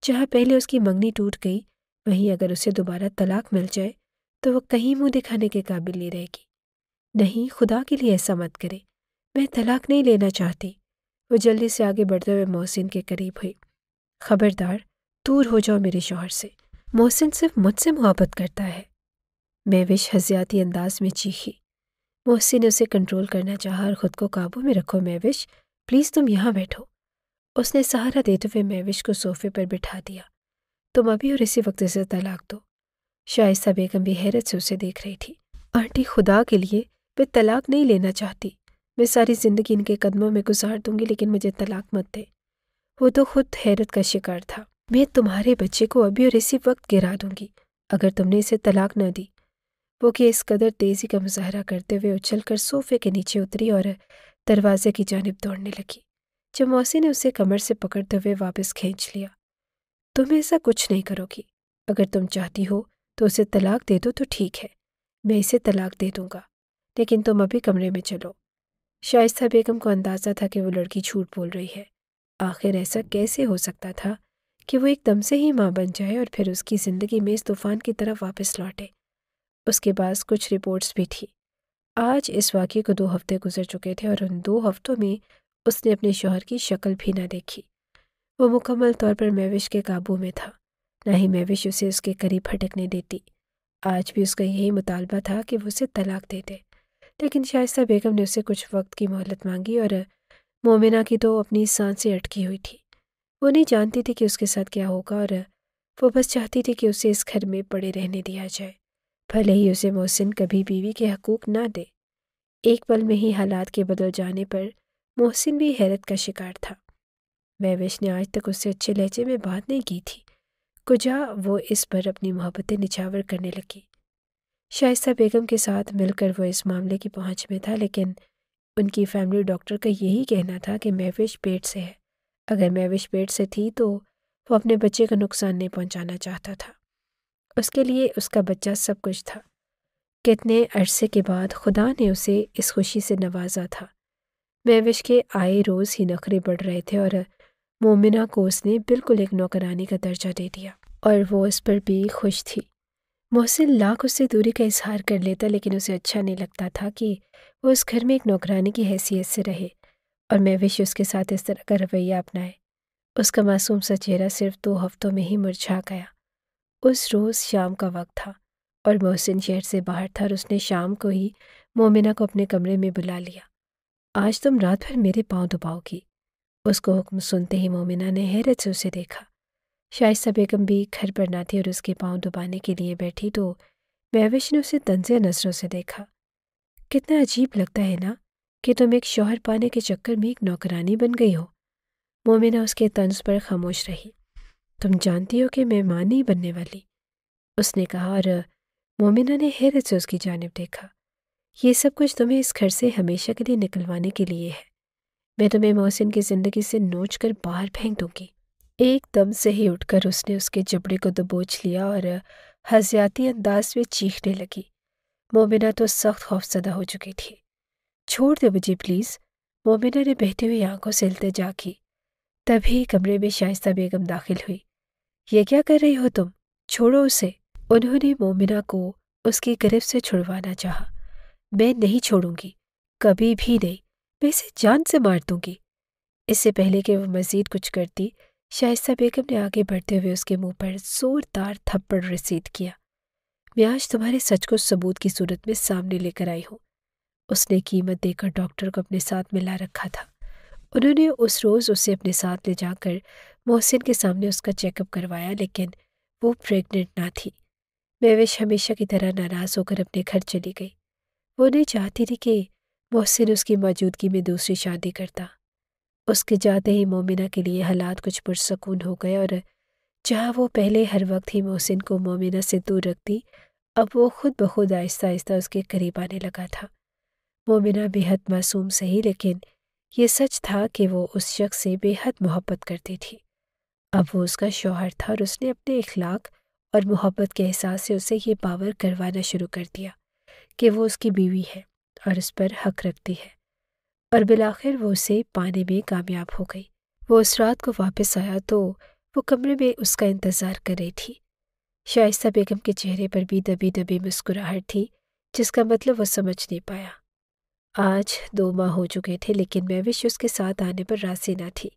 جہاں پہلے اس کی منگنی ٹوٹ گئی وہیں اگر اسے دوبارہ طلاق مل جائے تو وہ کہیں منہ دکھانے کے قابل نہیں رہے گی۔ نہیں، خدا کے لیے ایسا مت کرے، میں طلاق نہیں لینا چاہتی۔ وہ جلدی سے آگے بڑھتے ہوئے محسن کے قریب ہوئی۔ خبردار، دور ہو جاؤ میرے شوہر سے، محسن صرف مجھ سے محبت کرتا ہے، مہوش ہزیاتی انداز میں چیخی۔ محسن نے اسے کنٹرول کرنا چاہا اور خود کو قابو میں رکھو مہوش، پلیز تم یہاں بیٹھو۔ اس نے سہارا دیتے ہوئے مہوش کو صوفے پر بٹھا دیا۔ تم ابھی اور اسی وقت اسے طلاق دو۔ شائستہ بیگم بھی حیرت سے اسے دیکھ رہی تھی۔ آنٹی، خدا کے لیے میں طلاق نہیں لینا چاہتی، میں ساری زندگی ان کے قدموں میں گزار دوں گی، لیکن مجھے طلاق مت دے۔ وہ تو خود حیرت کا شکار تھا۔ میں تمہارے بچے کو ابھی اور اسی وقت گرا دوں گی اگر تم نے اسے طلاق نہ دی۔ وہ کہ اس قدر تیزی کا مظاہرہ کرتے ہوئے اچھل کر صوفے کے نیچے اتری اور دروازے کی جانب دوڑنے لگی، جب موسی نے اسے کمر سے پکڑتے ہوئے واپس کھینچ لیا۔ تم ایسا کچھ نہیں کرو گی، اگر تم چاہتی ہو تو اسے طلاق دے دو تو ٹھیک ہے، میں اسے طلاق دے دوں گا، لیکن تم ابھی کمرے میں چلو۔ شائستہ بیگم کو اندازہ تھا کہ وہ لڑکی جھوٹ بول رہی ہے۔ آخر ایسا کیسے ہو سکتا تھا کہ وہ ایک دم سے ہی ماں بن جائے اور پھر اس کی زندگی میں اس طوفان کی طرف واپس لوٹے۔ اس کے پاس کچھ رپورٹس بھی تھی۔ آج اس واقعے کو 2 ہفتے گزر چکے تھے اور ان 2 ہفتوں میں اس نے اپنے شوہر کی شکل بھی نہ دیکھی۔ وہ مکمل طور پر مہوش کے قابو میں تھا، نہ ہی مہوش اسے اس کے قریب پھٹکنے دیتی۔ آج بھی اس کا یہی مطالبہ تھا کہ وہ اسے طلاق دے دے، لیکن شائستہ بیگم نے اسے کچھ وقت کی مہلت مانگی اور مومنہ کی تو اپنی سانسیں اٹکی ہوئی تھی۔ وہ نہیں جانتی تھی کہ اس کے ساتھ کیا ہوگا، اور وہ بس چاہتی تھی کہ اسے اس گھر میں پڑے رہنے دیا جائے، بھلے ہی اسے محسن کبھی بیوی کے حقوق نہ دے۔ ایک پل میں ہی حالات کے بدل جانے پر محسن بھی حیرت کا شکار تھا۔ مہوش نے آج تک اس سے اچھے لہجے میں بات نہیں کی تھی، کجا وہ اس پر اپنی محبتیں نچھاور کرنے لگی۔ شائستہ بیگم کے ساتھ مل کر وہ اس معاملے کی پہنچ میں تھا، لیکن ان کی فیملی ڈاکٹر کا یہی کہنا تھا کہ مہوش پیٹ سے ہے۔ اگر مہوش پیٹ سے تھی تو وہ اپنے بچے کا نقصان نہیں پہنچانا چاہتا تھا۔ اس کے لیے اس کا بچہ سب کچھ تھا۔ کتنے عرصے کے بعد خدا نے اسے اس خوشی سے نوازا تھا۔ مہوش کے آئے روز ہی نخرے بڑھ رہے تھے اور مومنہ کو اس نے بالکل ایک نوکرانی کا درجہ دے دیا، اور وہ اس پر بھی خوش تھی۔ محسن لاکھ اس سے دوری کا اظہار کر لیتا، لیکن اسے اچھا نہیں لگتا تھا کہ وہ اس گھر میں ایک نوکرانی کی حیثیت سے رہے، اور مہوش اس کے ساتھ اس طرح کا رویہ اپنائے۔ اس کا معصوم سا چہرہ صرف 2 ہفتوں میں ہی مرجھا گیا۔ اس روز شام کا وقت تھا اور محسن شہر سے باہر تھا، اور اس نے شام کو ہی مومنہ کو اپنے کمرے میں بلا لیا۔ آج تم رات بھر میرے پاؤں دباؤ گی۔ اس کو حکم سنتے ہی مومنہ نے حیرت سے اسے دیکھا۔ شائستہ بیگم بھی گھر پر نہ تھی اور اس کے پاؤں دبانے کے لیے بیٹھی تو مہوش نے اسے طنزیہ نظروں سے دیکھا۔ کتنا عجیب لگتا ہے نا کہ تم ایک شوہر پانے کے چکر میں ایک نوکرانی بن گئی ہو۔ مومنہ اس کے طنز پر خاموش رہی۔ تم جانتی ہو کہ میں ماں نہیں بننے والی، اس نے کہا، اور مومنہ نے حیرت سے اس کی جانب دیکھا۔ یہ سب کچھ تمہیں اس گھر سے ہمیشہ کے لیے نکلوانے کے لیے ہے۔ میں تمہیں محسن کی زندگی سے نوچ کر باہر پھینک دوں گی۔ ایک دم سے ہی اٹھ کر اس نے اس کے جبڑے کو دبوچ لیا اور ہزیاتی انداز میں چیخنے لگی۔ مومنہ تو سخت خوفزدہ ہو چکی تھی۔ چھوڑ دے مجھے پلیز، مومنہ نے بہتی ہوئی آنکھوں سے التجا کی۔ تبھی کمرے میں شائستہ بیگم داخل ہوئی۔ یہ کیا کر رہی ہو تم؟ چھوڑو اسے۔ انہوں نے مومنہ کو اس کی گرفت سے چھڑوانا چاہا۔ میں نہیں چھوڑوں گی، کبھی بھی نہیں، میں اسے جان سے مار دوں گی۔ اس سے پہلے کہ وہ مزید کچھ کرتی، شائستہ بیگم نے آگے بڑھتے ہوئے اس کے منہ پر زوردار تھپڑ رسید کیا۔ میں آج تمہارے سچ کو ثبوت کی صورت میں سامنے لے کر آئی ہوں۔ اس نے قیمت دے کر ڈاکٹر کو اپنے ساتھ ملا رکھا تھا۔ انہوں نے اس روز اسے اپنے ساتھ لے جا کر محسن کے سامنے اس کا چیک اپ کروایا، لیکن وہ پریگننٹ نہ تھی۔ مہوش ہمیشہ کی طرح ناراض ہو کر اپنے گھر چلی گئی۔ وہ نہیں چاہتی تھی کہ محسن اس کی موجودگی میں دوسری شادی کرتا۔ اس کے جاتے ہی مومنہ کے لیے حالات کچھ پرسکون ہو گئے، اور جہاں وہ پہلے ہر وقت ہی محسن کو مومنہ سے دور رکھتی، اب وہ خود بخود آہستہ آہستہ اس کے قریب آنے لگا تھا۔ مومنہ بے حد معصوم سہی، لیکن یہ سچ تھا کہ وہ اس شخص سے بے حد محبت کرتی تھی۔ اب وہ اس کا شوہر تھا اور اس نے اپنے اخلاق اور محبت کے احساس سے اسے یہ باور کروانا شروع کر دیا کہ وہ اس کی بیوی ہے اور اس پر حق رکھتی ہے، اور بالآخر وہ اسے پانے میں کامیاب ہو گئی۔ وہ اس رات کو واپس آیا تو وہ کمرے میں اس کا انتظار کر رہی تھی۔ شائستہ بیگم کے چہرے پر بھی دبی دبی مسکراہٹ تھی، جس کا مطلب وہ سمجھ نہیں پایا۔ آج 2 ماہ ہو چکے تھے، لیکن مہوش اس کے ساتھ آنے پر راضی نہ تھی۔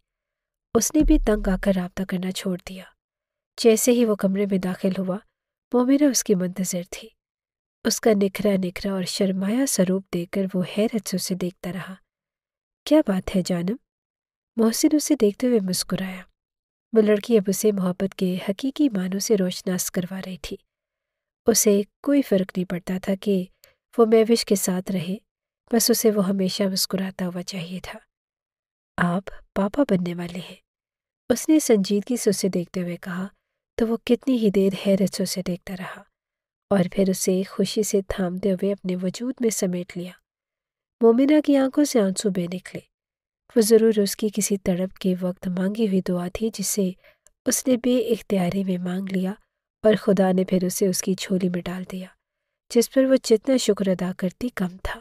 اس نے بھی تنگ آ کر رابطہ کرنا چھوڑ دیا۔ جیسے ہی وہ کمرے میں داخل ہوا، مومنہ اس کی منتظر تھی۔ اس کا نکھرا نکھرا اور شرمایا سروپ دیکھ کر وہ حیرت سے اسے دیکھتا رہا۔ کیا بات ہے جانم؟ محسن اسے دیکھتے ہوئے مسکرایا۔ وہ لڑکی اب اسے محبت کے حقیقی معنوں سے روشناس کروا رہی تھی۔ اسے کوئی فرق نہیں پڑتا تھا کہ وہ مہوش کے ساتھ رہے، بس اسے وہ ہمیشہ مسکراتا ہوا چاہیے تھا۔ آپ پاپا بننے والے ہیں، اس نے سنجیدگی سے اسے دیکھتے ہوئے کہا، تو وہ کتنی ہی دیر حیرت سے اسے دیکھتا رہا اور پھر اسے خوشی سے تھامتے ہوئے اپنے وجود میں سمیٹ لیا۔ مومنہ کی آنکھوں سے آنسو بہہ نکلے۔ وہ ضرور اس کی کسی تڑپ کے وقت مانگی ہوئی دعا تھی، جسے اس نے بے اختیاری میں مانگ لیا، اور خدا نے پھر اسے اس کی جھولی میں ڈال دیا، جس پر وہ جتنا شکر ادا کرتی کم تھا۔